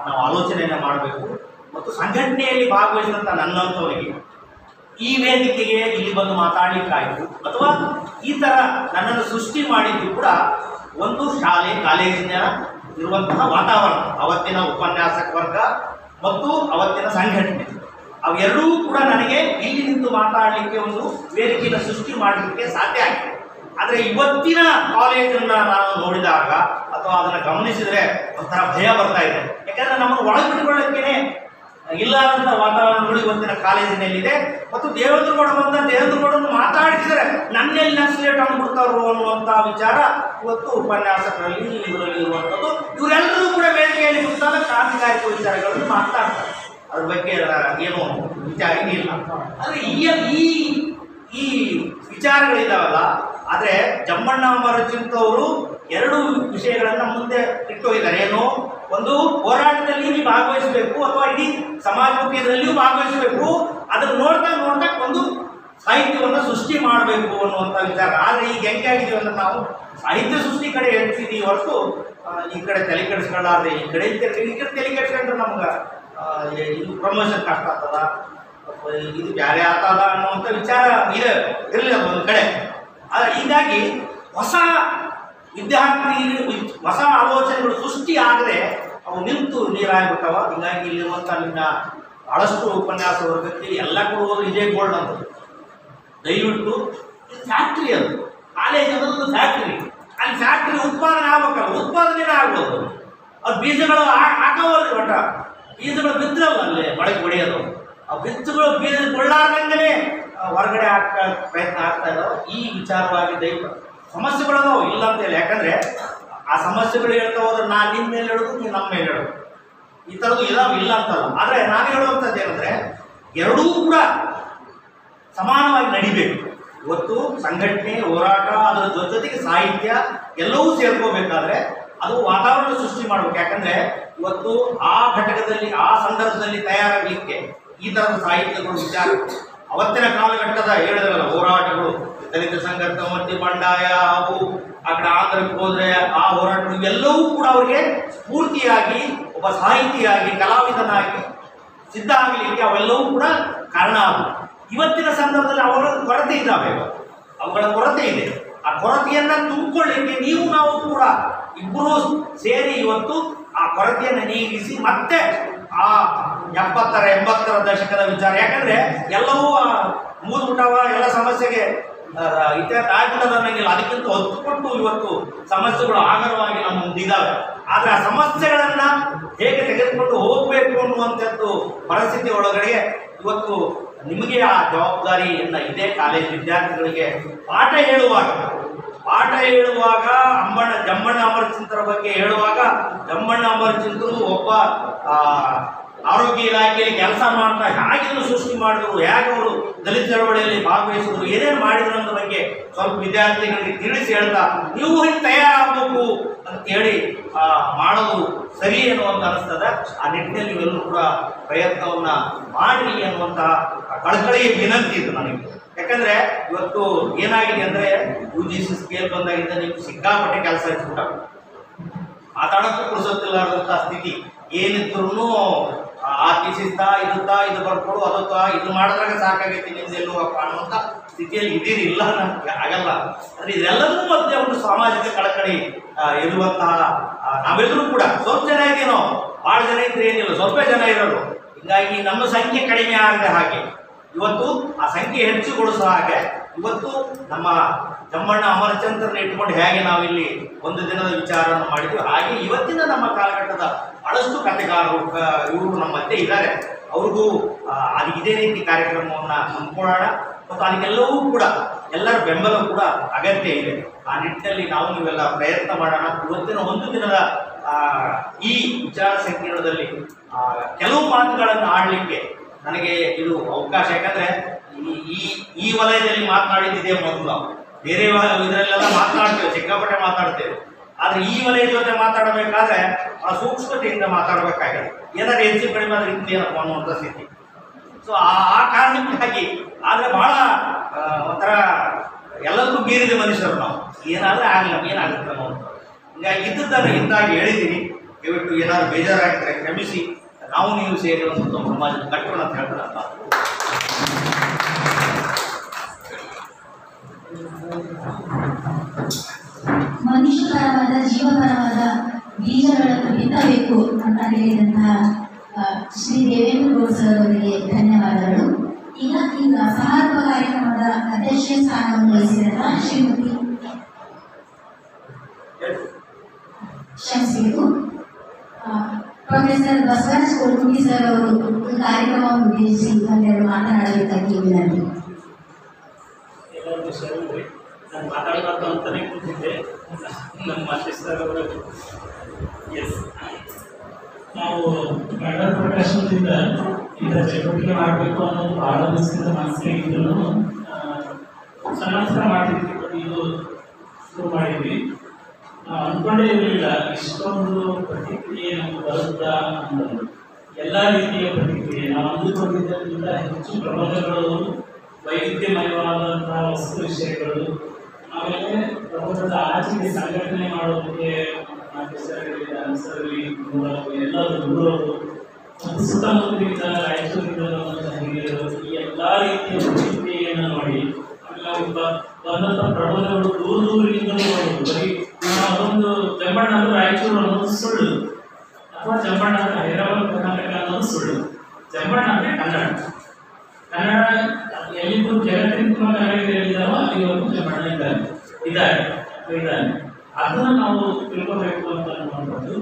ನಾವು ಆಲೋಚನೆಯನ್ನು ಮಾಡಬೇಕು. ಮತ್ತು ಸಂಘಟನೆಯಲ್ಲಿ ಭಾಗವಹಿಸಿದಂಥ ನನ್ನಂಥವರಿಗೆ ಈ ವೇದಿಕೆಗೆ ಇಲ್ಲಿ ಬಂದು ಮಾತಾಡಲಿಕ್ಕಾಯಿತು ಅಥವಾ ಈ ಥರ ನನ್ನನ್ನು ಸೃಷ್ಟಿ ಮಾಡಿದ್ದು ಕೂಡ ಒಂದು ಶಾಲೆ ಕಾಲೇಜಿನ ಇರುವಂತಹ ವಾತಾವರಣ, ಅವತ್ತಿನ ಉಪನ್ಯಾಸಕ ವರ್ಗ ಮತ್ತು ಅವತ್ತಿನ ಸಂಘಟನೆ, ಅವೆರಡೂ ಕೂಡ ನನಗೆ ಇಲ್ಲಿ ನಿಂತು ಮಾತಾಡಲಿಕ್ಕೆ ಒಂದು ವೇದಿಕೆಯನ್ನು ಸೃಷ್ಟಿ ಮಾಡಲಿಕ್ಕೆ ಸಾಧ್ಯ ಆಗಿದೆ. ಆದರೆ ಇವತ್ತಿನ ಕಾಲೇಜನ್ನು ನಾನು ನೋಡಿದಾಗ ಅಥವಾ ಅದನ್ನು ಗಮನಿಸಿದರೆ ಒಂಥರ ಭಯ ಬರ್ತಾ ಇದೆ. ಯಾಕಂದರೆ ನಮ್ಮನ್ನು ಒಳಗಿಟ್ಕೊಳ್ಳೋಕ್ಕೇ ಇಲ್ಲಾದಂಥ ವಾತಾವರಣಗಳು ಇವತ್ತಿನ ಕಾಲೇಜಿನಲ್ಲಿದೆ. ಮತ್ತು ದೇವೇಂದ್ರಗೌಡ ಬಂದ ದೇವೇಂದ್ರಗೌಡನ್ನು ಮಾತಾಡಿಸಿದರೆ ಯಾಕಂದ್ರೆ ನನ್ನೆಲ್ಲಿ ನಕ್ಸಲೇಟ್ ಅಂದ್ಬಿಡ್ತಾರೋ ಅನ್ನುವಂಥ ವಿಚಾರ ಇವತ್ತು ಉಪನ್ಯಾಸಕರಲ್ಲಿ ಇದರಲ್ಲಿ ಇರುವಂಥದ್ದು. ಇವರೆಲ್ಲರೂ ಕೂಡ ವೇದಿಕೆಯಲ್ಲಿ ಕೂತಾಗ ಕ್ರಾಂತಿಕಾರಿಕ ವಿಚಾರಗಳನ್ನು ಮಾತಾಡ್ತಾರೆ. ಅದ್ರ ಬಗ್ಗೆ ಏನು ವಿಚಾರ ಇಲ್ಲ. ಆದರೆ ಈ ವಿಚಾರಗಳಿದ್ದಾವಲ್ಲ, ಆದರೆ ಜಮ್ಮಣ್ಣ ಅಮರಚಿಂತವರು ಎರಡು ವಿಷಯಗಳನ್ನು ಮುಂದೆ ಇಟ್ಟೋಗಿದ್ದಾರೆ. ಏನು, ಒಂದು ಹೋರಾಟದಲ್ಲಿ ನೀವು ಭಾಗವಹಿಸಬೇಕು ಅಥವಾ ಇಡೀ ಸಮಾಜಮುಖಿಯದಲ್ಲಿಯೂ ಭಾಗವಹಿಸಬೇಕು, ಅದನ್ನು ನೋಡ್ತಾ ನೋಡ್ತಾ ಒಂದು ಸಾಹಿತ್ಯವನ್ನು ಸೃಷ್ಟಿ ಮಾಡಬೇಕು ಅನ್ನುವಂಥ ವಿಚಾರ. ಆದರೆ ಈಗ ಹೆಂಗಾಗಿದ್ದೀವಿ ಅಂದ್ರೆ ನಾವು ಸಾಹಿತ್ಯ ಸೃಷ್ಟಿ ಕಡೆ ಹೇಳ್ತಿದ್ದೀವಿ ಹೊರತು ಈ ಕಡೆ ತಲೆ ಕೆಡಿಸ್ಕೊಳ್ಳಾರ್ದೆ ಈ ಕಡೆ ತಲೆ ಕೆಡಿಸ್ಕೊಂಡ್ರೆ ನಮ್ಗೆ ಇದು ಪ್ರಮೋಷನ್ ಕಷ್ಟ ಆಗ್ತದ, ಇದು ಬ್ಯಾರೆ ಆಗ್ತದ ಅನ್ನುವಂಥ ವಿಚಾರ ಇದೆ ಇರಲಿಲ್ಲ ಒಂದು ಕಡೆ. ಆದರೆ ಹೀಗಾಗಿ ಹೊಸ ಹೊಸ ಆಲೋಚನೆಗಳು ಸೃಷ್ಟಿ ಆಗದೆ ಅವು ನಿಂತು ನೀರಾಗಿಬಿಟ್ಟವ. ಹೀಗಾಗಿ ಇಲ್ಲಿರುವಂಥ ನಿನ್ನ ಭಾಳಷ್ಟು ಉಪನ್ಯಾಸ ವರ್ಗಕ್ಕೆ ಎಲ್ಲ ಕೊಡುವುದು ಇದೇ ಗೋಲ್ಡ್ ಅಂತ. ದಯವಿಟ್ಟು ಫ್ಯಾಕ್ಟ್ರಿ ಅದು, ಕಾಲೇಜ್ ಅನ್ನೋದು ಫ್ಯಾಕ್ಟ್ರಿ. ಅಲ್ಲಿ ಫ್ಯಾಕ್ಟ್ರಿ ಉತ್ಪಾದನೆ ಆಗ್ಬೇಕಲ್ಲ, ಉತ್ಪಾದನೆ ಆಗ್ಬೋದು. ಅದು ಬೀಜಗಳು ಹಾಕೋವಲ್ರಿ, ಒಟ್ಟ ಬೀಜಗಳು ಬಿದ್ದರಲ್ಲ ಅಲ್ಲೇ ಮೊಳಕೆ ಹೊಡೆಯೋದು. ಆ ಬೀಜ ಕೊಳ್ಳಾರ್ದಂಗೆ ಹೊರಗಡೆ ಪ್ರಯತ್ನ ಆಗ್ತಾ ಇದ್ದಾವೆ. ಈ ವಿಚಾರವಾಗಿ ದಯವಿಟ್ಟು ಸಮಸ್ಯೆಗಳದಾವು ಇಲ್ಲ ಅಂತ ಹೇಳಿ. ಯಾಕಂದರೆ ಆ ಸಮಸ್ಯೆಗಳು ಹೇಳ್ತಾ ಹೋದ್ರೆ ನಾನು ನಿಮ್ಮ ಮೇಲೆ ಹೇಳೋದು, ನೀವು ನಮ್ಮ ಮೇಲೆ ಹೇಳೋದು, ಈ ಥರದ್ದು ಇದಾವೆ, ಇಲ್ಲ ಅಂತಲ್ಲ. ಆದರೆ ನಾನು ಹೇಳುವಂಥದ್ದು ಏನಂದರೆ ಎರಡೂ ಕೂಡ ಸಮಾನವಾಗಿ ನಡಿಬೇಕು. ಇವತ್ತು ಸಂಘಟನೆ, ಹೋರಾಟ, ಅದರ ಜೊತೆಗೆ ಸಾಹಿತ್ಯ ಎಲ್ಲವೂ ಸೇರ್ಕೋಬೇಕಾದ್ರೆ ಅದು ವಾತಾವರಣ ಸೃಷ್ಟಿ ಮಾಡಬೇಕು. ಯಾಕಂದರೆ ಇವತ್ತು ಆ ಘಟಕದಲ್ಲಿ ಆ ಸಂದರ್ಭದಲ್ಲಿ ತಯಾರಾಗಲಿಕ್ಕೆ ಈ ಥರದ ಸಾಹಿತ್ಯಗಳು ವಿಚಾರ ಅವತ್ತಿನ ಕಾಲಘಟ್ಟದ ಹೇಳಿದ್ರಲ್ಲ ಹೋರಾಟಗಳು, ದಲಿತ ಸಂಘರ್ಷ ಮತ್ತು ಬಂಡಾಯ ಹಾಗೂ ಆ ಕಡೆ ಆಂಧ್ರಕ್ಕೆ ಹೋದರೆ ಆ ಹೋರಾಟಗಳು ಇವೆಲ್ಲವೂ ಕೂಡ ಅವರಿಗೆ ಸ್ಫೂರ್ತಿಯಾಗಿ ಒಬ್ಬ ಸಾಹಿತಿಯಾಗಿ ಕಲಾವಿದನಾಗಿ ಸಿದ್ಧ ಆಗಲಿಕ್ಕೆ ಅವೆಲ್ಲವೂ ಕೂಡ ಕಾರಣ ಆದವು. ಇವತ್ತಿನ ಸಂದರ್ಭದಲ್ಲಿ ಅವರ ಕೊರತೆ ಇದ್ದಾವೆ, ಅವುಗಳ ಕೊರತೆ ಇದೆ. ಆ ಕೊರತೆಯನ್ನು ತುಂಬಿಕೊಳ್ಳಿಕ್ಕೆ ನೀವು ನಾವು ಕೂಡ ಇಬ್ಬರೂ ಸೇರಿ ಇವತ್ತು ಆ ಕೊರತೆಯನ್ನು ನೀಗಿಸಿ ಮತ್ತೆ ಆ 70ರ 80ರ ದಶಕದ ವಿಚಾರ. ಯಾಕಂದರೆ ಎಲ್ಲವೂ ಮೂದ್ಬಿಟ್ಟವ, ಎಲ್ಲ ಸಮಸ್ಯೆಗೆ ಇತಿಹಾಸ ಆಗ್ಬಿಟ್ಟದ ಅನ್ನಂಗಿಲ್ಲ. ಅದಕ್ಕಿಂತ ಹೊತ್ತುಕೊಟ್ಟು ಇವತ್ತು ಸಮಸ್ಯೆಗಳು ಆಗರವಾಗಿ ನಮ್ಮ ಮುಂದಿದ್ದಾವೆ. ಆದರೆ ಆ ಸಮಸ್ಯೆಗಳನ್ನು ಹೇಗೆ ತೆಗೆದುಕೊಂಡು ಹೋಗಬೇಕು ಅನ್ನುವಂಥದ್ದು ಪರಿಸ್ಥಿತಿ ಒಳಗಡೆ ಇವತ್ತು ನಿಮಗೆ ಆ ಜವಾಬ್ದಾರಿಯನ್ನು ಇದೇ ಕಾಲೇಜ್ ವಿದ್ಯಾರ್ಥಿಗಳಿಗೆ ಪಾಠ ಹೇಳುವಾಗ ಜಮ್ಮಣ್ಣ ಅಮರಚಿಂತರ ಬಗ್ಗೆ ಹೇಳುವಾಗ ಜಮ್ಮಣ್ಣ ಅಮರಚಿಂತರು ಒಬ್ಬ ಆರೋಗ್ಯ ಇಲಾಖೆಯಲ್ಲಿ ಕೆಲಸ ಮಾಡ್ತಾ ಹೇಗೆಲ್ಲ ಸೃಷ್ಟಿ ಮಾಡಿದ್ರು, ಹೇಗೆ ಅವರು ದಲಿತ ಚಳವಳಿಯಲ್ಲಿ ಭಾಗವಹಿಸಿದ್ರು, ಏನೇನು ಮಾಡಿದ್ರು ಅನ್ನೋ ಬಗ್ಗೆ ಸ್ವಲ್ಪ ವಿದ್ಯಾರ್ಥಿಗಳಿಗೆ ತಿಳಿಸಿ ಹೇಳ್ತಾ ನೀವು ಹಿಂಗೆ ತಯಾರಾಗಬೇಕು ಅಂತೇಳಿ ಮಾಡೋದು ಸರಿ ಅನ್ನುವಂಥ ಅನಿಸ್ತದೆ. ಆ ನಿಟ್ಟಿನಲ್ಲಿ ನೀವೆಲ್ಲರೂ ಕೂಡ ಪ್ರಯತ್ನವನ್ನು ಮಾಡಿ ಅನ್ನುವಂತಹ ಕಳಕಳಿಯ ವಿನಂತಿ ಇದು ನನಗೆ. ಯಾಕಂದರೆ ಇವತ್ತು ಏನಾಗಿದೆ ಅಂದರೆ UGC ಸ್ಕೇಲ್ ಬಂದಾಗಿಂದ ನೀವು ಸಿಕ್ಕಾಪಟ್ಟೆ ಕೆಲಸ ಇಟ್ಬಿಟ್ಟ, ಮಾತಾಡೋಕ್ಕೂ ಪುರುಸೊತ್ತಿಲ್ಲಾರ್ದಂಥ ಸ್ಥಿತಿ. ಏನಿದ್ರು ಆರ್ಟಿಸಿಸ್ತಾ ಇದು ಬರ್ಕೊಡು, ಅದಕ್ಕ ಇದು ಮಾಡಿದ್ರಾಗ ಸಾಕಾಗೈತಿ ನಿಮ್ದು ಎಲ್ಲುವಪ್ಪ ಅನ್ನುವಂಥ ಸ್ಥಿತಿಯಲ್ಲಿ ಇದೀರಿ. ಇಲ್ಲ ನಮ್ಗೆ ಆಗಲ್ಲ. ಅಂದರೆ ಇದೆಲ್ಲದೂ ಮಧ್ಯೆ ಒಂದು ಸಾಮಾಜಿಕ ಕಳಕಳಿ ಇರುವಂತಹ ನಾವೆಲ್ಲರೂ ಕೂಡ ಸ್ವಲ್ಪ ಜನ ಇದೇನೋ, ಭಾಳ ಜನ ಇದ್ರೆ ಏನಿಲ್ಲ, ಸ್ವಲ್ಪ ಜನ ಇರೋರು. ಹೀಗಾಗಿ ನಮ್ಮ ಸಂಖ್ಯೆ ಕಡಿಮೆ ಆಗದೆ ಹಾಗೆ ಇವತ್ತು ಆ ಸಂಖ್ಯೆ ಹೆಚ್ಚುಗೊಳಿಸೋ ಹಾಗೆ ಇವತ್ತು ನಮ್ಮ ಜಮ್ಮಣ್ಣ ಅಮರಚಂದ್ರನ ಇಟ್ಕೊಂಡು ಹೇಗೆ ನಾವಿಲ್ಲಿ ಒಂದು ದಿನದ ವಿಚಾರವನ್ನು ಮಾಡಿದ್ವಿ, ಹಾಗೆ ಇವತ್ತಿನ ನಮ್ಮ ಕಾಲಘಟ್ಟದ ಬಹಳಷ್ಟು ಕಥೆಗಾರರು ಇವರು ನಮ್ಮ ಮಧ್ಯೆ ಇದ್ದಾರೆ. ಅವ್ರಿಗೂ ಅದು ಇದೇ ರೀತಿ ಕಾರ್ಯಕ್ರಮವನ್ನು ಹಮ್ಮಿಕೊಳ್ಳೋಣ ಮತ್ತು ಅದಕ್ಕೆಲ್ಲವೂ ಕೂಡ ಎಲ್ಲರ ಬೆಂಬಲ ಕೂಡ ಅಗತ್ಯ ಇದೆ. ಆ ನಿಟ್ಟಿನಲ್ಲಿ ನಾವು ನೀವೆಲ್ಲ ಪ್ರಯತ್ನ ಮಾಡೋಣ. ಇವತ್ತಿನ ಒಂದು ದಿನದ ಈ ವಿಚಾರ ಸಂಕಿರಣದಲ್ಲಿ ಕೆಲವು ಮಾತುಗಳನ್ನು ಆಡಲಿಕ್ಕೆ ನನಗೆ ಇದು ಅವಕಾಶ. ಯಾಕಂದರೆ ಈ ವಲಯದಲ್ಲಿ ಮಾತನಾಡಿದ್ದಿದೆ ಮೊದಲು, ನಾವು ಬೇರೆ ಇದರಲ್ಲೆಲ್ಲ ಮಾತನಾಡ್ತೇವೆ, ಸಿಕ್ಕಾಪಟ್ಟೆ ಮಾತಾಡ್ತೇವೆ. ಆದರೆ ಈ ವಲಯದ ಜೊತೆ ಮಾತಾಡಬೇಕಾದ್ರೆ ಆ ಸೂಕ್ಷ್ಮತೆಯಿಂದ ಮಾತಾಡಬೇಕಾಗಿದೆ. ಏನಾದ್ರು ಹೆಚ್ಚು ಕಡಿಮೆ ಆದರೆ ಇಂದು ಏನಪ್ಪ ಅನ್ನುವಂಥ ಸ್ಥಿತಿ. ಸೊ ಆ ಕಾರಣಕ್ಕಾಗಿ ಆದರೆ ಭಾಳ ಒಂಥರ ಎಲ್ಲರಿಗೂ ಮೀರಿದ ಮನುಷ್ಯರು ನಾವು, ಏನಾದರೂ ಆಗಲಿ ನಮಗೇನಾಗುತ್ತೆ ಅನ್ನೋ ಹೀಗಾಗಿ ಇದ್ದದ್ದನ್ನು ಇಂದಾಗಿ ಹೇಳಿದ್ದೀನಿ. ದಯವಿಟ್ಟು ಏನಾದರೂ ಬೇಜಾರಾಗಿದ್ದರೆ ಕ್ಷಮಿಸಿ. ನಾವು ನೀವು ಸೇರಿ ಒಂದು ಸಮಾಜ ಕಟ್ಟೋಣ ಅಂತ ಹೇಳ್ತಾರೆ ಅಂತ. ಮನುಷ್ಯಪರವಾದ ಜೀವಪರವಾದ ಬೀಜಗಳನ್ನು ಬಿತ್ತಬೇಕು ಅಂತ ಹೇಳಿದಂತಹ ಶ್ರೀ ದೇವೇಂದ್ರ ಗೌಡ ಸರ್ ಅವರಿಗೆ ಧನ್ಯವಾದಗಳು. ಈಗ ಸಮಾರೋಪ ಕಾರ್ಯಕ್ರಮದ ಅಧ್ಯಕ್ಷ ಸ್ಥಾನವನ್ನು ವಹಿಸಿದಂತಹ ಶ್ರೀಮತಿ ಕ್ಷಮಿಸಬೇಕು ಪ್ರೊಫೆಸರ್ ಬಸವರಾಜ್ ಕೋಲ್ಗುಂಡಿ ಸರ್ ಅವರು ಕಾರ್ಯಕ್ರಮವನ್ನು ಉದ್ದೇಶಿಸಿ ಒಂದೆರಡು ಮಾತನಾಡಬೇಕಾಗಿ ವಿನಂತಿ. ವಿಷಯದಲ್ಲಿ ನಾನು ಮಾತಾಡಬಾರ್ದು ಅಂತಲೇ ಕೂತಿದ್ದೆ. ನಮ್ಮ ಮಾತೇಶ್ವರ ಅವರು ಎಸ್ ನಾವು ಗಂಡ ಪ್ರಕಾಶನದಿಂದ ಇಂಥ ಚಟುವಟಿಕೆ ಮಾಡಬೇಕು ಅನ್ನೋದು ಭಾಳ ದಿವಸದಿಂದ ಮನಸ್ಸಿಗೆ ಇದ್ರೂ ಸಣ್ಣ ಮಾಡ್ತಿದ್ವಿ. ಇದು ಶುರು ಮಾಡಿದ್ವಿ. ನಾವು ಅಂದ್ಕೊಂಡೇ ಇರಲಿಲ್ಲ ಇಷ್ಟೊಂದು ಪ್ರತಿಕ್ರಿಯೆ ನಮ್ಗೆ ಬರುತ್ತಾ ಅನ್ನೋದು. ಎಲ್ಲ ರೀತಿಯ ಪ್ರತಿಕ್ರಿಯೆ ನಾವು ಅಂದುಕೊಂಡಿದ್ದಕ್ಕಿಂತ ಹೆಚ್ಚು ಪ್ರಬಂಧಗಳು, ವೈವಿಧ್ಯಮಯವಾದಂತಹ ವಸ್ತು ವಿಷಯಗಳು, ಆಮೇಲೆ ಪ್ರಬಂಧದ ಆಚೆಗೆ ಸಂಘಟನೆ ಮಾಡೋದಕ್ಕೆ ಅನುಸರಲಿ ಎಲ್ಲರೂ ದೂರವರು ಮತ್ತು ಸುತ್ತಮುತ್ತಲಿಂದ ರಾಯಚೂರಿಂದ ಹಿರಿಯರು ಈ ಎಲ್ಲ ರೀತಿಯ ಪ್ರತಿಕ್ರಿಯೆಯನ್ನು ನೋಡಿ ಆಮೇಲೆ ಬಂದಂಥ ಪ್ರಬಂಧಗಳು ದೂರದಿಂದಲೂ ನೋಡೋದು. ಬರೀ ಅದೊಂದು ಜಂಬಣ್ಣ ಅಂದ್ರೆ ರಾಯಚೂರು ಅನ್ನೋದು ಸುಳ್ಳು, ಅಥವಾ ಜಂಬಣ್ಣ ಅಂದ್ರೆ ಹೈದರಾಬಾದ್ ಕರ್ನಾಟಕ ಅನ್ನೋದು ಸುಳ್ಳು. ಜಂಬಣ್ಣ ಅಂದ್ರೆ ಕನ್ನಡ. ಕನ್ನಡ ಎಲ್ಲಿಗೂ ಜಗತ್ತಿನ ತುಂಬ ಕನ್ನಡಿಗರಿದ್ದಾರೋ ಅಲ್ಲಿವರೆಗೂ ಜಂಬಣ್ಣ ಇದ್ದಾರೆ. ಅದನ್ನು ನಾವು ತಿಳ್ಕೋಬೇಕು ಅಂತ ಅನ್ಕೊಂಡ್ಬಂದು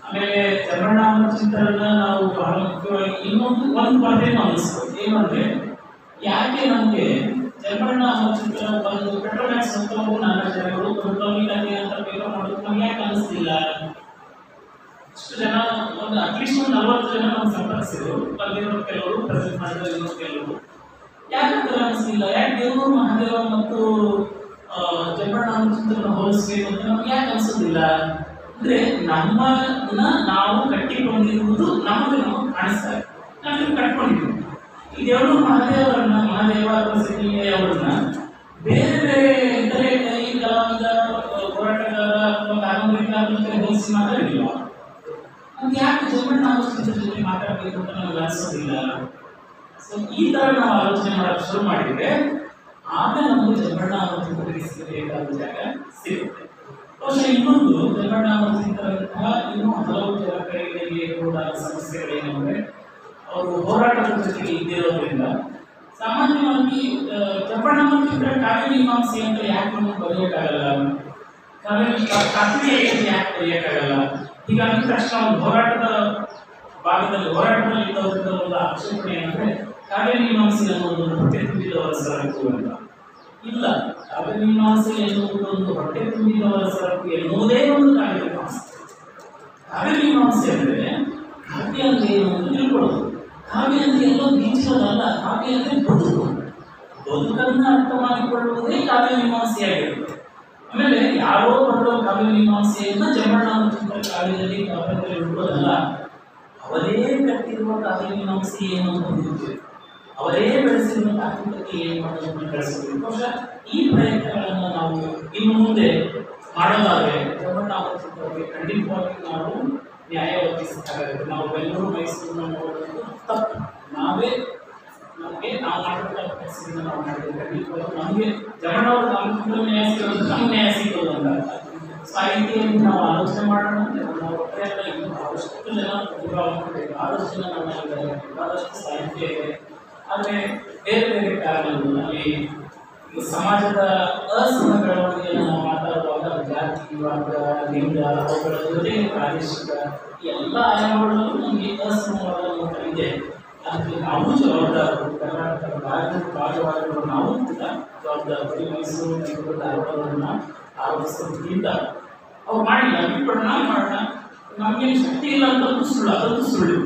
ಆಮೇಲೆ ಜಂಬಣ್ಣ ಅನ್ನೋ ಚಿತ್ರನ ನಾವು ಬಹಳ ಮುಖ್ಯವಾಗಿ ಇನ್ನೊಂದು ಪದೇನೂ ಅನ್ನಿಸ್ತು. ಏನಂದ್ರೆ ಯಾಕೆ ನಮಗೆ ಜಂಬಣ್ಣ ಅನ್ನೋ ಚಿತ್ರ ಒಂದು ಪೆಟ್ರೋಮ್ಯಾಕ್ಸ್ ಅಂತ 4 ಜನಗಳು ಕವಿತೆ ಅಂತ ಪೇಪರ್ ಮಾಡೋದು ನಮ್ಗೆ ಯಾಕೆ ಅನ್ನಿಸ್ತಿಲ್ಲ? ಇಷ್ಟು ಜನ ಒಂದು ಅಟ್ಲೀಸ್ಟ್ 40 ಜನ ನಾವು ಸಂಪರ್ಕಿಸಿದ್ರು. ಬಂದಿರೋ ಕೆಲವರು ಪ್ರೆಸೆಂಟ್ ಮಾಡಿರೋ ಕೆಲವರು ಯಾಕಂತ ಅನ್ನಿಸ್ತಿಲ್ಲ? ಯಾಕೆ ದೇವರು ಮಹಾದೇವ ಮತ್ತು ಜಂಬಣ್ಣ ಅನ್ನೋ ಚಿತ್ರನ ಹೋಲಿಸ್ಬೇಕು ಅಂತ ನಮ್ಗೆ ಯಾಕೆ ಅನಿಸೋದಿಲ್ಲ? ಅಂದ್ರೆ ನಮ್ಮನ್ನ ನಾವು ಕಟ್ಟಿಕೊಂಡಿರುವುದು ನಮಗೆ ಕಾಣಿಸ್ತಾರೆ. ನಾವು ಕಟ್ಕೊಂಡಿದ್ದೀವಿ. ಈ ದೇವರು ಮಹಾದೇವ ಅವರನ್ನ ಬೇರೆ ಬೇರೆ ಇತರೆ ಈ ಕಲಾವಿದ, ಹೋರಾಟಗಾರ ಅಥವಾ ಕಾದಂಬರಿಕಾರ ಹೋಲಿಸಿ ಮಾತಾಡಿಲ್ಲ. ನಮ್ಗೆ ಯಾಕೆ ಜಂಬಣ್ಣ ಅನ್ನೋ ಚಿತ್ರದ ಜೊತೆ ಮಾತಾಡಬೇಕು ಅಂತ ನಮ್ಗೆ ಅನಿಸೋದಿಲ್ಲ? ಸೊ ಈ ತರ ನಾವು ಆಲೋಚನೆ ಮಾಡಕ್ಕೆ ಶುರು ಮಾಡಿದ್ರೆ ಆಗ ನಮಗೆ ಜಂಬಣ್ಣ ಅನ್ನೋ ಚಿತ್ರಕ್ಕೆ ಸಿಗಬೇಕಾದ ಜಾಗ ಸಿಗುತ್ತೆ. ಬಹುಶಃ ಇನ್ನೊಂದು ಜಂಬಣ್ಣ ಅನ್ನೋ ಚಿತ್ರದಂತಹ ಇನ್ನೂ ಹಲವು ಜನ ಕೈಗಳಿಗೆ ಕೂಡ ಸಮಸ್ಯೆಗಳೇನೆಂದರೆ ಅವರು ಹೋರಾಟದ ಜೊತೆಗೆ ಇದ್ದಿರೋದ್ರಿಂದ ಸಾಮಾನ್ಯವಾಗಿ ಜಂಬಣ್ಣ ಅನ್ನೋ ಚಿತ್ರ ಕಾವ್ಯ ಮೀಮಾಂಸೆ ಅಂತ ಯಾಕೆ ನಮಗೆ ಬರೆಯೋಕ್ಕಾಗಲ್ಲ? ಕಾವ್ಯ ಯಾಕೆ ಬರೆಯೋಕ್ಕಾಗಲ್ಲ? ಹೀಗಾಗಿ ತಕ್ಷಣ ಒಂದು ಹೋರಾಟದ ಹೋರಾಟದಲ್ಲಿ ಇದ್ದವರಿಂದ ಒಂದು ಆಕ್ಷೇಪಣೆ ಏನಂದ್ರೆ ಕಾವ್ಯ ಮೀಮಾಂಸೆ ಅನ್ನೋದು ಹೊಟ್ಟೆ ತುಂಬಿದವರ ಸರಕು ಅಂತ. ಇಲ್ಲ, ಕಾವ್ಯ ಮೀಮಾಂಸೆ ಎನ್ನುವುದು ಒಂದು ಹೊಟ್ಟೆ ತುಂಬಿದವರ ಸರಕು ಎನ್ನುವುದೇ ಒಂದು ಕಾವ್ಯ ಮೀಮಾಂಸೆ. ಕಾವ್ಯ ಮೀಮಾಂಸೆ ಅಂದ್ರೆ ಕಾವ್ಯ ಅಂದ್ರೆ ಏನು ಅಂತ ತಿಳ್ಕೊಳ್ಳೋದು. ಕಾವ್ಯ ಅಂದ್ರೆ ಎಲ್ಲೋ ಬೀಚಿರೋದಲ್ಲ. ಕಾವ್ಯ ಅಂದ್ರೆ ಬದುಕನ್ನು ಅರ್ಥ ಮಾಡಿಕೊಳ್ಳುವುದೇ ಕಾವ್ಯ ಮೀಮಾಂಸೆಯಾಗಿರುತ್ತೆ. ಆಮೇಲೆ ಯಾರೋ ಬರೆದ ಕಾವ್ಯ ಮೀಮಾಂಸೆಯನ್ನ ಜಂಬಣ್ಣ ಅನ್ನೋ ಕಾವ್ಯದಲ್ಲಿ ಕಾವ್ಯದಲ್ಲಿ ಇಡುವುದಲ್ಲ. ಅವರೇ ಕಟ್ಟಿರುವ ಕಾವ್ಯ ಮೀಮಾಂಸೆ ಏನು ಅಂತ ಹೊಂದಿದ್ದೇವೆ. ಅವರೇ ಬೆಳೆಸಿರುವ ತಾತ್ವಿಕತೆ ಏನು ಮಾಡೋದನ್ನು ಬೆಳೆಸಬೇಕು. ಬಹುಶಃ ಈ ಪ್ರಯತ್ನಗಳನ್ನು ನಾವು ಇನ್ನು ಮುಂದೆ ಮಾಡೋದಾದರೆ ಜಂಬಣ್ಣ ಅವರ ಚಿತ್ರಕ್ಕೆ ಖಂಡಿತವಾಗಿ ನಾವು ನ್ಯಾಯ ಒದಗಿಸಬೇಕಾಗುತ್ತೆ. ನಾವು ಬೆಂಗಳೂರು ಮೈಸೂರನ್ನ ನೋಡೋದು ತಪ್ಪು. ನಮಗೆ ನಾವು ಮಾಡಿದ ಕೆಲಸದಿಂದ ನಾವು ಮಾಡಿದ್ರೆ ಖಂಡಿತವಾಗಿ ನಮಗೆ ಜಂಬಣ್ಣ ಅವರು ನಮ್ಮ ನ್ಯಾಯ ಸಿಗೋದು ನಮ್ಗೆ ನ್ಯಾಯ ಸಿಗೋದು ಅಂತ. ಸೊ ಆ ರೀತಿಯಲ್ಲಿ ನಾವು ಆಲೋಚನೆ ಮಾಡೋಣ. ನಾವು ಒಟ್ಟೆಲ್ಲ ಇನ್ನೂ ಬಹಳಷ್ಟು ಜನ ಪ್ರತಿಭಾವಂತರಿದ್ದಾರೆ, ಬಹಳಷ್ಟು ಜನ ನಮ್ಮಲ್ಲಿದ್ದಾರೆ, ಬಹಳಷ್ಟು ಸಾಹಿತ್ಯ ಇದೆ. ಆದರೆ ಬೇರೆ ಬೇರೆ ಕಾರಣಗಳು ಅಲ್ಲಿ ಸಮಾಜದ ಅಸಮಬೆಳವಣಿಗೆಯನ್ನು ನಾವು ಮಾತಾಡುವಾಗ ಜಾತಿವಾದ, ಲಿಂಗ, ಅವುಗಳ ಜೊತೆ ಪ್ರಾದೇಶಿಕ ಎಲ್ಲ ಆಯಾಮಗಳಲ್ಲೂ ನಮಗೆ ಅಸಮವಾದ ನೋಟ ಇದೆ. ಅದಕ್ಕೆ ನಾವು ಜವಾಬ್ದಾರರು. ಕರ್ನಾಟಕದ ಭಾಗವಾಗಿರುವ ನಾವು ಕೂಡ ಜವಾಬ್ದಾರರು. ಮೈಸೂರು, ಬೆಂಗಳೂರು, ಧಾರವಾಡವನ್ನು ಆರೋಪಿಸೋದ್ರಿಂದ ಅವ್ರು ಮಾಡಿಲ್ಲ, ಬಿಟ್ಬಿಡೋಣ, ಮಾಡೋಣ. ನಮಗೇನು ಶಕ್ತಿ ಇಲ್ಲ ಅಂತಂದು ಸುಳ್ಳು, ಅದಂತೂ ಸುಳ್ಳು,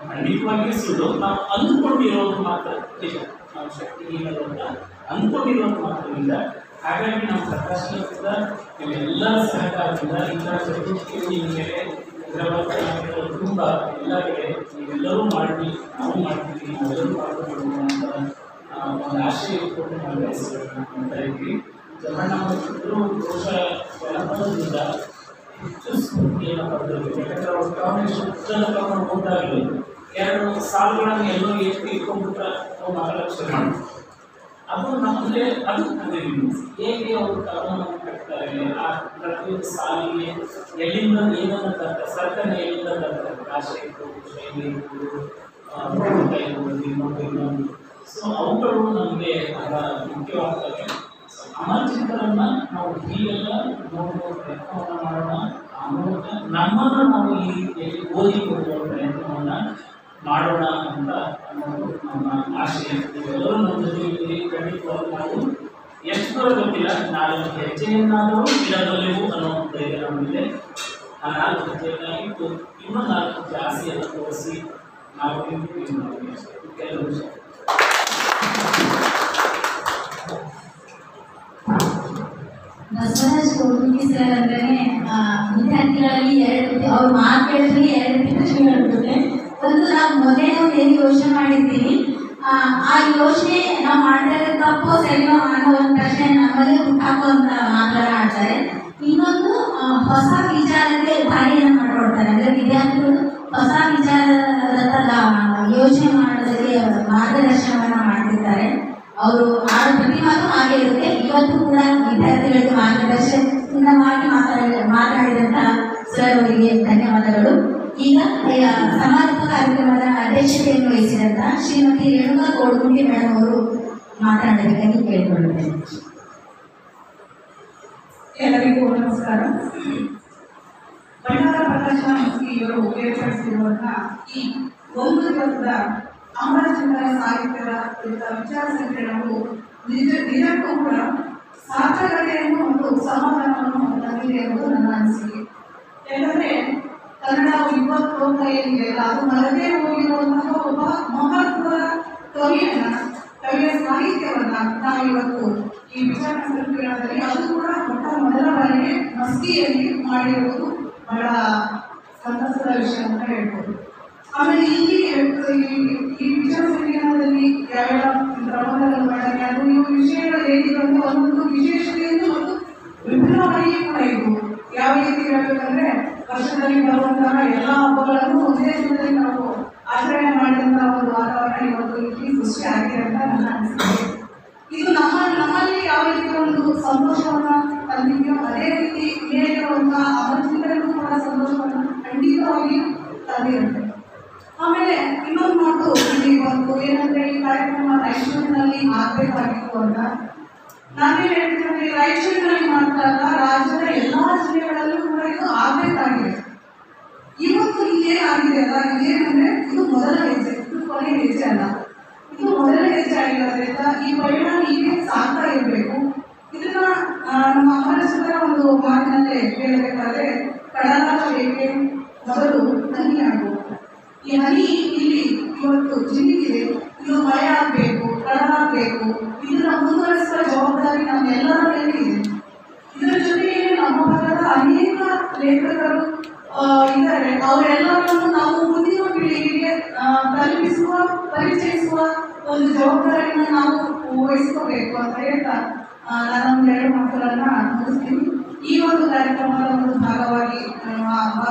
ಖಂಡಿತವಾಗಿಯೂ ಸುಳ್ಳು. ನಾವು ಅಂದುಕೊಂಡಿರೋದು ಮಾತ್ರ ನಿಜ. ನಾವು ಶಕ್ತಿ ಇಲ್ಲದ ಅಂದ್ಕೊಂಡಿರೋದು ಮಾತ್ರ ನಿಜ. ಹಾಗಾಗಿ ನಮ್ಮ ಪ್ರಕಾಶನ ಕೂಡ ನಿಮ್ಮೆಲ್ಲರ ಸಹಕಾರದಿಂದ ಇಂಥ ಚಟುವಟಿಕೆಗಳು ನಿಮಗೆ ಹೈದರಾಬಾದ್ ತುಂಬ ಎಲ್ಲ ಕಡೆ ನೀವೆಲ್ಲರೂ ಮಾಡಿ, ನಾವು ಮಾಡ್ತೀವಿ, ನಾವೆಲ್ಲರೂ ಪಾಲ್ಗೊಳ್ಳುವಂಥ ಒಂದು ಆಶಯ ಇಟ್ಕೊಂಡು ನಾವು ಬೆಳೆಸಬೇಕಂತ ಇದ್ವಿ. ಜಂಬಣ್ಣ ಅವರು ಬಹುಶಃ ಜನಪದದಿಂದ ಹೆಚ್ಚು ಸ್ಫೂರ್ತಿಯನ್ನು ಪಡೆದಿರಬೇಕು. ಯಾಕಂದರೆ ಅವ್ರ ಕಾಂಬಿನೇಷನ್ ಪುಸ್ತಕವನ್ನು ಓದಾಗಲಿ 2 ಸಾಲುಗಳನ್ನು ಎಲ್ಲೋ ಎತ್ತಿ ಇಟ್ಕೊಂಡ್ಬಿಟ್ರೆ ಅವ್ರು ಮಾತಾಡೋಕ್ಕೆ ಮಾಡಿ ಅದು ನಮ್ಮಲ್ಲಿ ಅದು ಹೇಗೆ ಅವರು ಕಾನೂನನ್ನು ಕಟ್ತಾರೆ, ಆ ಪ್ರತಿಯೊಂದು ಸಾಲಿಗೆ ಎಲ್ಲಿಂದ ಏನನ್ನು ತರ್ತಾರೆ, ಸರ್ಕನ್ನ ಎಲ್ಲಿಂದ ತರ್ತಾರೆ, ಭಾಷೆ ಇರ್ಬೋದು, ಶೈಲಿ ಇರ್ಬೋದು, ಇನ್ನೊಂದು. ಸೊ ಅವುಗಳು ನಮಗೆ ಬಹಳ ಮುಖ್ಯವಾಗ್ತವೆ. ಸೊ ಆ ಚಿತ್ರವನ್ನು ನಾವು ಹೀಗೆಲ್ಲ ನೋಡುವ ಪ್ರಯತ್ನವನ್ನು ಮಾಡೋಣ. ಆ ಮೂಲಕ ನಮ್ಮನ್ನು ನಾವು ಈ ರೀತಿಯಲ್ಲಿ ಓದಿಕೊಳ್ಳುವ ಪ್ರಯತ್ನವನ್ನು ಮಾಡೋಣ ಅಂತ ಅನ್ನೋದು ನಮ್ಮ ಆಶಯ. ಇವೆಲ್ಲರೂ ನಮ್ಮ ಜೊತೆಯಲ್ಲಿ ಖಂಡಿತವಾಗಿ ನಾವು ಎಷ್ಟು ದೂರ ಗೊತ್ತಿಲ್ಲ, 4 ಹೆಜ್ಜೆಯನ್ನಾದರೂ ಇಡಬಲ್ಲೆವು ಅನ್ನೋ ಧೈರ್ಯ ನಮ್ಮಲ್ಲಿದೆ. ಆ 4 ಹೆಜ್ಜೆಯನ್ನ ಇಟ್ಟು ಇನ್ನೂ 4 ಹೆಜ್ಜೆ ಆಸೆಯನ್ನು ತೋರಿಸಿ ನಾವು ಕೆಲವು ವಿಷಯ ಬಸವರಾಜ್ ಕೋಡ್ಮುಗಿ ಸರ್ ಅಂದ್ರೆ ವಿದ್ಯಾರ್ಥಿಗಳಲ್ಲಿ 2 ರೀತಿ ಅವ್ರು ಮಾತಾಡಿದ್ರೆ 2 ರೀತಿ ಪ್ರಶ್ನೆಗಳು ಬರುತ್ತೆ. ಒಂದು ನಾವು ಮೊದಲೇ ಏನು ಯೋಚನೆ ಮಾಡಿರ್ತೀವಿ, ಆ ಯೋಚನೆ ನಾವು ಮಾಡ್ತಾ ಇರೋದು ತಪ್ಪೋ ಸರಿಯೋ ಅನ್ನೋ ಒಂದು ಪ್ರಶ್ನೆ ನಮ್ಮಲ್ಲಿ ಹುಟ್ಟಾಕುವಂತ ಮಾತನಾಡ್ತಾರೆ. ಇನ್ನೊಂದು ಹೊಸ ವಿಚಾರಕ್ಕೆ ದಾರಿಯನ್ನು ಮಾಡ್ಕೊಡ್ತಾರೆ. ಅಂದ್ರೆ ವಿದ್ಯಾರ್ಥಿಗಳು ಹೊಸ ವಿಚಾರದ ಯೋಚನೆ ಮಾಡೋದಕ್ಕೆ ಮಾರ್ಗದರ್ಶನವನ್ನ ಮಾಡ್ತಿರ್ತಾರೆ. ಅವರು ಆಡೋ ಪ್ರತಿ ಮಾತು ಹಾಗೆ ಇರುತ್ತೆ. ಇವತ್ತು ಕೂಡ ವಿದ್ಯಾರ್ಥಿಗಳಿಗೆ ಮಾರ್ಗದರ್ಶನವಾಗಿ ಮಾತನಾಡಿದಂಥ ಸರ್ ಅವರಿಗೆ ಧನ್ಯವಾದಗಳು. ಈಗ ಸಮಾರೋಪ ಕಾರ್ಯಕ್ರಮದ ಅಧ್ಯಕ್ಷತೆಯನ್ನು ವಹಿಸಿದಂಥ ಶ್ರೀಮತಿ ರೇಣುಕಾ ಕೋಡ್ಮುಗಿ ಮೇಡಮ್ ಅವರು ಮಾತನಾಡಬೇಕಾಗಿ ಕೇಳಿಕೊಳ್ಳುತ್ತೇನೆ. ಎಲ್ಲರಿಗೂ ನಮಸ್ಕಾರ. ಬಣ್ಣದ ಪ್ರಕಾಶ ಇವರು ಏರ್ಪಡಿಸಿರುವಂತಹ ಈ 1 ದಿವಸದ ಅಮರಚಂದ್ರ ಸಾಹಿತ್ಯದ ವಿಚಾರ ಸಂಕಿರಣವು ನಿಜಕ್ಕೂ ಕೂಡ ಸಾರ್ಥಕತೆಯನ್ನು ಮತ್ತು ಸಮಾಧಾನವನ್ನು ತಂದಿದೆ ಎಂಬುದು ನನ್ನ ಅನಿಸಿಕೆ. ಯಾಕಂದರೆ ಕನ್ನಡ ವಿದ್ವತ್ ಏನಿದೆ ಅದು ಮರದೇ ಹೋಗಿರುವಂತಹ ಒಬ್ಬ ಮಹತ್ವದ ಕವಿಯ ಸಾಹಿತ್ಯವನ್ನ ನಾವಿವತ್ತು ಈ ವಿಚಾರ ಸಂಕಿರಣದಲ್ಲಿ ಅದು ಕೂಡ ಮೊದಲ ಬಾರಿಗೆ ಮಸ್ಕಿಯಲ್ಲಿ ಮಾಡಿರುವುದು ಬಹಳ ಸಂತಸದ ವಿಷಯ ಅಂತ ಹೇಳ್ಬೋದು. ಆಮೇಲೆ ಈ ವಿಚಾರ ಸಂಕಿರಣದಲ್ಲಿ ಯಾವೆಲ್ಲ ಪ್ರಬಂಧಗಳು ಮಾಡಿದ್ರೆ ಅದು ಇವು ವಿಷಯಗಳು ಹೇಗಿರುವಂತ ಒಂದೊಂದು ವಿಶೇಷತೆಯನ್ನು ಮತ್ತು ವಿಭಿನ್ನವಾಗಿಯೂ ಕೂಡ ಇವು. ಯಾವ ರೀತಿ ಹೇಳ್ಬೇಕಂದ್ರೆ ವರ್ಷದಲ್ಲಿ ಬರುವಂತಹ ಎಲ್ಲ ಹಬ್ಬಗಳನ್ನು ಒಂದೇ ದಿನದಲ್ಲಿ ನಾವು ಆಚರಣೆ ಮಾಡಿದಂತಹ ಒಂದು ವಾತಾವರಣ ಇವತ್ತು ಇಲ್ಲಿ ಸೃಷ್ಟಿ ಆಗಿದೆ ಅಂತ ನನ್ನ ಅನಿಸಿಕೆ. ಇದು ನಮ್ಮಲ್ಲಿ ಯಾವ ರೀತಿ ಒಂದು ಸಂತೋಷವನ್ನ ತಂದಿದೆಯೋ ಅದೇ ರೀತಿ ಮೇಲಿರುವಂತಹ ಅಮರಚಿಂತನೆಗೂ ಕೂಡ ಸಂತೋಷವನ್ನು ಖಂಡಿತವಾಗಿಯೂ ತಂದಿರುತ್ತೆ. ಆಮೇಲೆ ಇನ್ನೊಂದು ಮಾತು ಇಲ್ಲಿ ಬಂತು ಏನಂದ್ರೆ ಈ ಕಾರ್ಯಕ್ರಮ ರಾಯಚೂರಿನಲ್ಲಿ ಆಗಬೇಕಾಗಿತ್ತು ಅಂತ. ನಾವೇನು ಹೇಳ್ತೀವಿ, ರಾಯಚೂರಿನಲ್ಲಿ ಮಾತ್ರ ಅಲ್ಲ, ರಾಜ್ಯದ ಎಲ್ಲಾ ಜಿಲ್ಲೆಗಳಲ್ಲೂ ಕೂಡ ಇದು ಆಗಬೇಕಾಗಿದೆ. ಇವತ್ತು ಇಲ್ಲೇನಾಗಿದೆ ಅಲ್ಲ, ಇದೇನಂದ್ರೆ ಇದು ಮೊದಲ ಹೆಜ್ಜೆ, ಇದು ಕೊನೆಯ ಹೆಜ್ಜೆ ಅಲ್ಲ. ಇದು ಮೊದಲ ಹೆಜ್ಜೆ ಆಗಿರೋದ್ರಿಂದ ಈ ಪರಿಣಾಮ ಹೀಗೆ ಸಾಗ್ತಾ ಇರಬೇಕು. ಇದನ್ನ ನಮ್ಮ ಅಮರಚಂದ್ರ ಒಂದು ಮಾತಿನಲ್ಲೇ ಹೇಳಬೇಕಾದ್ರೆ ಕಡಲಾಟ ಬೇಕೆ ಮೊದಲು ಹನಿ ಆಗುವುದು. ಈ ಹನಿ ಇಲ್ಲಿ ಇವತ್ತು ಜಿನಿಗಿದೆ, ಇದು ಮಳೆ ಆಗಬೇಕು, ಕಡಲಾಗಬೇಕು. ಇದನ್ನ ಮುಂದುವರಿಸುವ ಜವಾಬ್ದಾರಿ ನಮ್ಮೆಲ್ಲರ ಮೇಲೆ ಇದೆ. ಇದರ ಜೊತೆಗೆ ನಮ್ಮ ಭಾಗದ ಅನೇಕ ಲೇಖಕರು ಇದ್ದಾರೆ. ಅವರೆಲ್ಲರನ್ನು ನಾವು ಮುಂದಿನ ಪೀಳಿಗೆಗೆ ತಲುಪಿಸುವ, ಪರಿಚಯಿಸುವ ಒಂದು ಜವಾಬ್ದಾರಿಯನ್ನು ನಾವು ವಹಿಸ್ಕೋಬೇಕು ಅಂತ ಹೇಳ್ತಾ ನಾನೊಂದು 2 ಮಾತುಗಳನ್ನ ಮುಗಿಸ್ತೀನಿ. ಈ ಒಂದು ಕಾರ್ಯಕ್ರಮದ ಒಂದು ಭಾಗವಾಗುವುದಕ್ಕೆ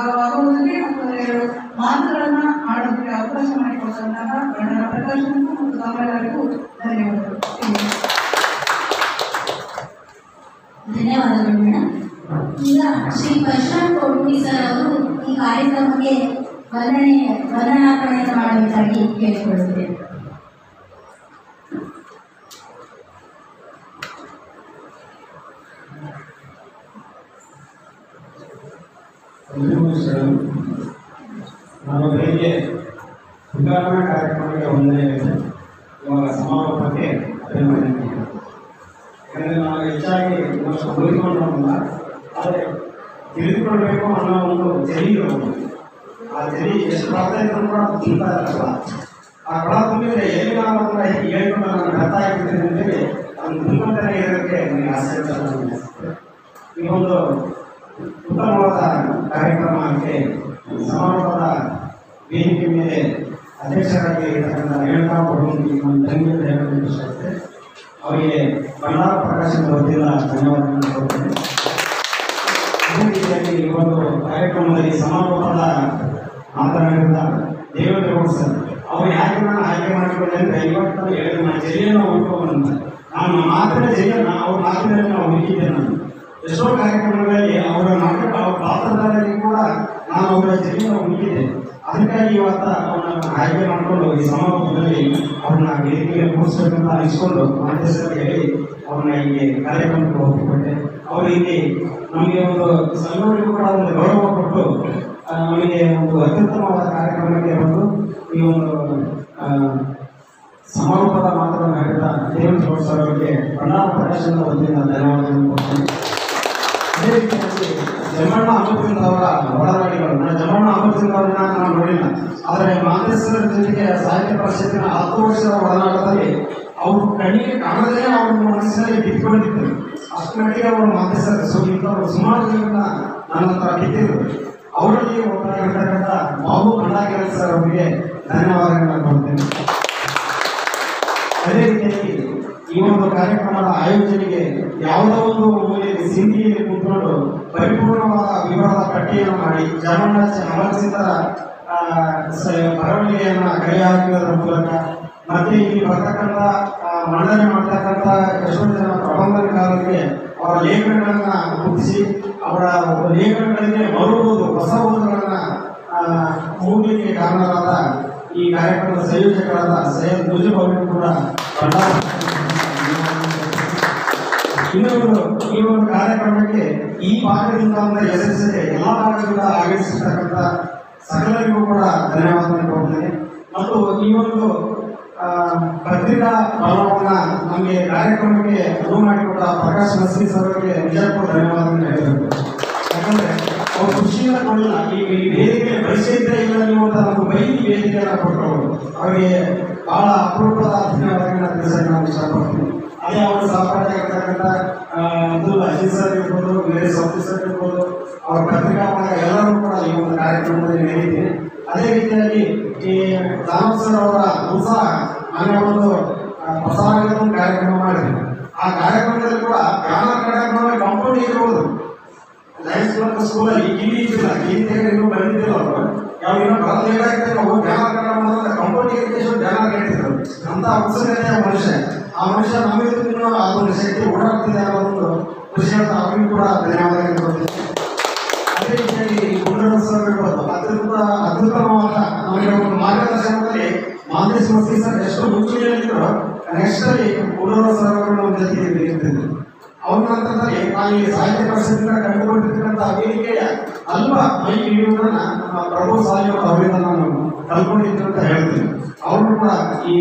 ಮತ್ತು 2 ಮಾತುಗಳನ್ನ ಆಡೋದಕ್ಕೆ ಅವಕಾಶ ಮಾಡಿಕೊಟ್ಟಂತಹ ಬಣ್ಣದ ಪ್ರಕಾಶನಕ್ಕೂ ಮತ್ತು ತಾವೆಲ್ಲರಿಗೂ ಧನ್ಯವಾದಗಳು. ಧನ್ಯವಾದಗಳು ಮೇಡಮ್. ಈಗ ಶ್ರೀ ಪರಶುರಾಮ್ ಕೋಡ್ಮುಗಿ ಸರ್ ಅವರು ಈ ಕಾರ್ಯಕ್ರಮಕ್ಕೆ ವಂದನಾರ್ಪಣೆಯನ್ನು ಮಾಡಬೇಕಾಗಿ ಕೇಳಿಕೊಳ್ಳುತ್ತೇವೆ. ನಾನು ಬೆಳಿಗ್ಗೆ ಉದ್ಘಾಟನಾ ಕಾರ್ಯಕ್ರಮಕ್ಕೆ ವಂದನೆ ಇವಾಗ ಸಮಾರೋಪಕ್ಕೆ ಅಭಿನಂದನೆ. ಯಾಕಂದರೆ ನಾವು ಹೆಚ್ಚಾಗಿ ಇನ್ನಷ್ಟು ಉಳಿದುಕೊಂಡವಲ್ಲ, ಆದರೆ ತಿಳಿದುಕೊಳ್ಬೇಕು ಅನ್ನೋ ಒಂದು ಚಳಿ ಇರೋದು. ಆ ಚಳಿ ಎಷ್ಟು ಬರ್ತಾ ಇದ್ರು ಕೂಡ ತುಂಬ ಇರಲ್ಲ. ಆ ಕೊಳ ತುಂಬಿದರೆ ಎಲ್ಲಿ ನಾವು ಅದನ್ನ ಹೇಳ್ಕೊಂಡು ನಾನು ಅರ್ಥ ಆಗಿದ್ದೇನೆ ಅಂತೇಳಿ ಅದನ್ನು ತುಂಬಂತಾನೆ ಇರೋದಕ್ಕೆ ನನಗೆ ಆಸೆ ಇರ್ತದೆ. ಈ ಒಂದು ಉತ್ತಮವಾದ ಕಾರ್ಯಕ್ರಮಕ್ಕೆ ಸಮಾರೋಪದ ವೇದಿಕೆ ಮೇಲೆ ಅಧ್ಯಕ್ಷರಾಗಿ ಇರತಕ್ಕಂಥ ರೇಣುಕಾ ಕೋಡ್ಮುಗಿ ನಮ್ಮ ತಂಗಿಯನ್ನು ಹೇಳಲು ಇಷ್ಟಪಡ್ತೇನೆ. ಅವರಿಗೆ ಬಣ್ಣದ ಪ್ರಕಾಶನದ ವತಿಯಿಂದ ಧನ್ಯವಾದಗಳನ್ನು ಕೊಡ್ತೇನೆ. ಅದೇ ರೀತಿಯಾಗಿ ಈ ಒಂದು ಕಾರ್ಯಕ್ರಮದಲ್ಲಿ ಸಮಾರೋಪದ ಮಾತನಾಡಿದ ದೇವೇಂದ್ರಗೌಡ ಸರ್ ಅವರು ಯಾಕೆ ನಾನು ಆಯ್ಕೆ ಮಾಡಿಕೊಂಡೆ ಅಂದರೆ ಇವತ್ತು ಹೇಳಿದ ನಾನು ಜರಿಯನ್ನು ಹುಡುಕೋವಂತ ನಾನು ಮಾತ್ರ ಜರಿಯನ್ನು ಅವ್ರ ಮಾತಿನಲ್ಲಿ ನಾವು ಹುಡುಕಿದ್ದೆ. ನಾನು ಎಷ್ಟೋ ಕಾರ್ಯಕ್ರಮಗಳಲ್ಲಿ ಅವರ ನಾಟಕ ಅವ್ರ ಪಾತ್ರಧಾರರಿಗೆ ಕೂಡ ನಾನು ಅವರ ಜರಿಯನ್ನು ಹುಡುಕಿದ್ದೆ. ಅದಕ್ಕಾಗಿ ಇವತ್ತು ಅವ್ರನ್ನ ಆಯ್ಕೆ ಮಾಡಿಕೊಂಡು ಈ ಸಮಾರೋಪದಲ್ಲಿ ಅವ್ರನ್ನ ವೇದಿಕೆಗೆ ಕೂರಿಸಬೇಕಂತ ಅನಿಸ್ಕೊಂಡು ಮಾಧ್ಯಸ್ಥರಿಗೆ ಹೇಳಿ ಅವ್ರನ್ನ ಇಲ್ಲಿ ಕಾರ್ಯಕ್ರಮಕ್ಕೆ ಒಪ್ಪಿಕೊಂಡೆ. ಅವರು ಇಲ್ಲಿ ನಮಗೆ ಒಂದು ಸಂಘಟನೆಗೂ ಕೂಡ ಒಂದು ಗೌರವ ಕೊಟ್ಟು ನಮಗೆ ಒಂದು ಅತ್ಯುತ್ತಮವಾದ ಕಾರ್ಯಕ್ರಮಕ್ಕೆ ಬಂದು ಈ ಒಂದು ಸಮಾರೋಪದ ಮಾತನ್ನು ಹೇಳಿದ ದೇವೇಂದ್ರ ಗೌಡ ಸರ್ ಅವರಿಗೆ ಬಣ್ಣಾರ ಪ್ರಕಾಶನದ ವತಿಯಿಂದ ಧನ್ಯವಾದಗಳನ್ನು ಕೊಡ್ತೇನೆ. ಅದೇ ರೀತಿಯಾಗಿ ಜಮಣ್ಣ ಅಮೃತದಿಂದ ಅವರ ಒಡನಾಡಿಗಳು, ಜಮಣ್ಣ ಅಮೃತದಿಂದ ಅವರನ್ನ ನಾನು ನೋಡಿಲ್ಲ, ಆದರೆ ಮಾಂತೇಶ್ವರ ಜೊತೆಗೆ ಸಾಹಿತ್ಯ ಪರಿಷತ್ತಿನ 10 ವರ್ಷದ ಒಡನಾಟದಲ್ಲಿ ಅವರು ಕಣ್ಣಿಗೆ ಕಾಣದೇ ಅವರ ಮನಸ್ಸಿನಲ್ಲಿ ಬಿಟ್ಕೊಂಡಿದ್ದರು. ಅಷ್ಟು ಮಟ್ಟಿಗೆ ಅವರು ಮಾಂತೇಶ್ವರ ಇಂಥವರು ಸುಮಾರು ಜನರನ್ನ ನನ್ನ ಹತ್ರ ಬಿಟ್ಟಿದ್ರು. ಅವರಲ್ಲಿ ಒಬ್ಬರಾಗಿರ್ತಕ್ಕಂಥ ಬಾಬು ಖಂಡಾಗಿರ ಸರ್ ಅವರಿಗೆ ಧನ್ಯವಾದಗಳನ್ನು ಕೊಡ್ತೇನೆ. ಅದೇ ರೀತಿಯಾಗಿ ಈ ಒಂದು ಕಾರ್ಯಕ್ರಮದ ಆಯೋಜನೆಗೆ ಯಾವುದೋ ಒಂದು ಮೂಲೆಯಲ್ಲಿ ಸಿಂಧಿಯಲ್ಲಿ ಕೂತ್ಕೊಂಡು ಪರಿಪೂರ್ಣವಾದ ವಿವರದ ಪಟ್ಟಿಯನ್ನು ಮಾಡಿ ಜಮಣ್ಣ ಅಮರಸಿದ್ದರ ಬರವಣಿಗೆಯನ್ನು ಕೈ ಹಾಕುವುದರ ಮೂಲಕ ಮತ್ತೆ ಇಲ್ಲಿ ಬರ್ತಕ್ಕಂಥ ಮಂಡನೆ ಮಾಡ್ತಕ್ಕಂಥ ಎಷ್ಟೋ ಜನ ಪ್ರಬಂಧಕಾರರಿಗೆ ಅವರ ಲೇಖನಗಳನ್ನು ಗುರುತಿಸಿ ಅವರ ಲೇಖನಗಳಿಗೆ ಮರುವುದು ಹೊಸ ಓದುಗಳನ್ನು ಮೂಡಲಿಕ್ಕೆ ಕಾರಣರಾದ ಈ ಕಾರ್ಯಕ್ರಮದ ಸಂಯೋಜಕರಾದ ಸೈಯದ್ ಮುಜೀಬ್ ಅವರಿಗೂ ಕೂಡ ಇನ್ನೊಂದು ಈ ಒಂದು ಕಾರ್ಯಕ್ರಮಕ್ಕೆ ಈ ಭಾಗದಿಂದ ಅಂದರೆ ಯಶಸ್ಸಿಗೆ ಎಲ್ಲ ಭಾಗದಿಂದ ಆಗಮಿಸಿರ್ತಕ್ಕಂಥ ಸಕಲರಿಗೂ ಕೂಡ ಧನ್ಯವಾದಗಳನ್ನು ಕೊಡ್ತೇನೆ. ಮತ್ತು ಈ ಒಂದು ಪತ್ರಿಕಾ ಭವನವನ್ನು ನಮಗೆ ಕಾರ್ಯಕ್ರಮಕ್ಕೆ ಅನುವು ಮಾಡಿಕೊಟ್ಟ ಪ್ರಕಾಶ್ ನಸ್ರಿ ಸರ್ ಅವರಿಗೆ ನಿಜಕ್ಕೂ ಧನ್ಯವಾದಗಳನ್ನು ಹೇಳಬೇಕು. ಯಾಕಂದರೆ ಅವರು ಖುಷಿಯಿಂದ ಕೊಡಲಿಲ್ಲ, ಈ ವೇದಿಕೆ ಪರಿಚಯ ಇಲ್ಲ ನೀವು ಅಂತ ನಮಗೆ ಬೈದಿ ವೇದಿಕೆಯನ್ನು ಕೊಟ್ಟರು. ಅವರಿಗೆ ಬಹಳ ಅಪರೂಪದ ಧನ್ಯವಾದಗಳನ್ನು ತಿಳಿಸಕ್ಕೆ ನಾನು ಇಷ್ಟಪಡ್ತೀನಿ. ಅದೇ ಅವರು ಸಹಪಾಠಿ ಆಗಿರ್ತಕ್ಕಂಥ ಅಬ್ದುಲ್ ಅಜೀಜ್ ಸರ್ ಇರ್ಬೋದು, ಬೇರೆ ಸೌತಿ ಸರ್ ಇರ್ಬೋದು, ಅವರ ಪತ್ರಿಕಾ ಎಲ್ಲರೂ ಕೂಡ ಈ ಒಂದು ಕಾರ್ಯಕ್ರಮದಲ್ಲಿ ಹೇಳಿದ್ದೀನಿ. ಅದೇ ರೀತಿಯಾಗಿ ಈ ದಾನವ್ ಸರ್ ಅವರ ಉತ್ಸಾಹ ಮನೆ ಒಂದು ಪ್ರಸಾರದ ಕಾರ್ಯಕ್ರಮ ಮಾಡಿದ್ರು. ಆ ಕಾರ್ಯಕ್ರಮದಲ್ಲಿ ಕೂಡ ಜ್ಞಾನ ಕಾರ್ಯಕ್ರಮ ಕಾಂಪೌಂಡ್ ಇರ್ಬೋದು. ಲಯನ್ಸ್ ಕ್ಲಬ್ ಸ್ಕೂಲಲ್ಲಿ ಕಿವಿ ಇದ್ದಿಲ್ಲ, ಕಿವಿ ಇನ್ನೂ ಬಂದಿದ್ದಿಲ್ಲ ಅವರು. ಯಾವಾಗ ಬರಲು ಹೇಳಾಗ್ತದೆ ನಾವು ಜ್ಞಾನ ಕಾರ್ಯಕ್ರಮ ಕಾಂಪೌಂಡ್ ಎಜುಕೇಶನ್ ಜ್ಞಾನ ಹೇಳ್ತಿದ್ರು. ಅಂತ ಉತ್ಸುಕತೆಯ ಮನುಷ್ಯ, ಆ ಮನುಷ್ಯ ನಮಗಿನ್ನೂ ಅದೊಂದು ಶಕ್ತಿ ಓಡಾಡ್ತಿದೆ ಅನ್ನೋದೊಂದು ಖುಷಿ ಅಂತ ಅವರಿಗೂ ಕೂಡ ಧನ್ಯವಾದಗಳು ಕೊಡ್ತೀನಿ. ಅದೇ ರೀತಿಯಾಗಿ ಸರ್ ಇರ್ಬೋದು, ಅತ್ಯುತ್ತಮವಾದ ನಮಗೆ ಒಂದು ಮಾರ್ಗದರ್ಶನದಲ್ಲಿ ಮಾಂತೇಶ್ ಮಸ್ತಿ ಸರ್ ಎಷ್ಟು ಮುಂಚೂಣಿಯಲ್ಲಿದ್ದರು, ನೆಕ್ಸ್ಟ್ ಅಲ್ಲಿ ಸರ್ ಅವರು ನಮ್ಮ ಜೊತೆಗೆ ಇರ್ತಿದ್ರು. ಅವ್ರ ನಂತರದಲ್ಲಿ ನಾನು ಈ ಸಾಹಿತ್ಯ ಪರಿಷತ್ತಿನ ಕಂಡುಕೊಂಡಿರ್ತಕ್ಕಂಥ ವೇದಿಕೆಯ ಅಲ್ಪ ಮೈ ಹಿಡಿಯುವುದನ್ನು ಪ್ರಭು ಸಾಲಿ ಅವರಿಂದ ನಾನು ಕಲ್ಕೊಂಡಿದ್ದೀನಿ ಅಂತ ಹೇಳ್ತೀನಿ. ಅವರು ಕೂಡ ಈ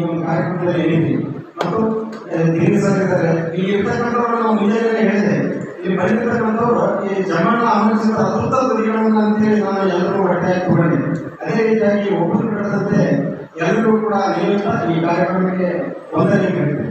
ಒಂದು ಕಾರ್ಯಕ್ರಮದಲ್ಲಿ ಹೇಳಿದ್ದೀನಿ. ಮತ್ತು ದಿಲ್ಲಿ ಸರ್ ಇದ್ದಾರೆ, ಇಲ್ಲಿ ಇರ್ತಕ್ಕಂಥವ್ರು ನಾವು ಮುಂಜಾನೆ ಹೇಳಿದೆ, ಇಲ್ಲಿ ಬಂದಿರ್ತಕ್ಕಂಥವ್ರು ಈ ಜಮಣ್ಣ ಅಮೃತ ಅದ್ಭುತ ಕೃತಿಗಳನ್ನು ಅಂತೇಳಿ ನಾನು ಎಲ್ಲರೂ ಒಟ್ಟೆ ಹಾಕಿಕೊಂಡಿದ್ದೆ. ಅದೇ ರೀತಿಯಾಗಿ ಒಬ್ಬರು ನಡೆದಂತೆ ಎಲ್ಲರೂ ಕೂಡ ನಿಯಮಿತ ಈ ಕಾರ್ಯಕ್ರಮಕ್ಕೆ ವಂದನೆ ಹೇಳಿದೆ.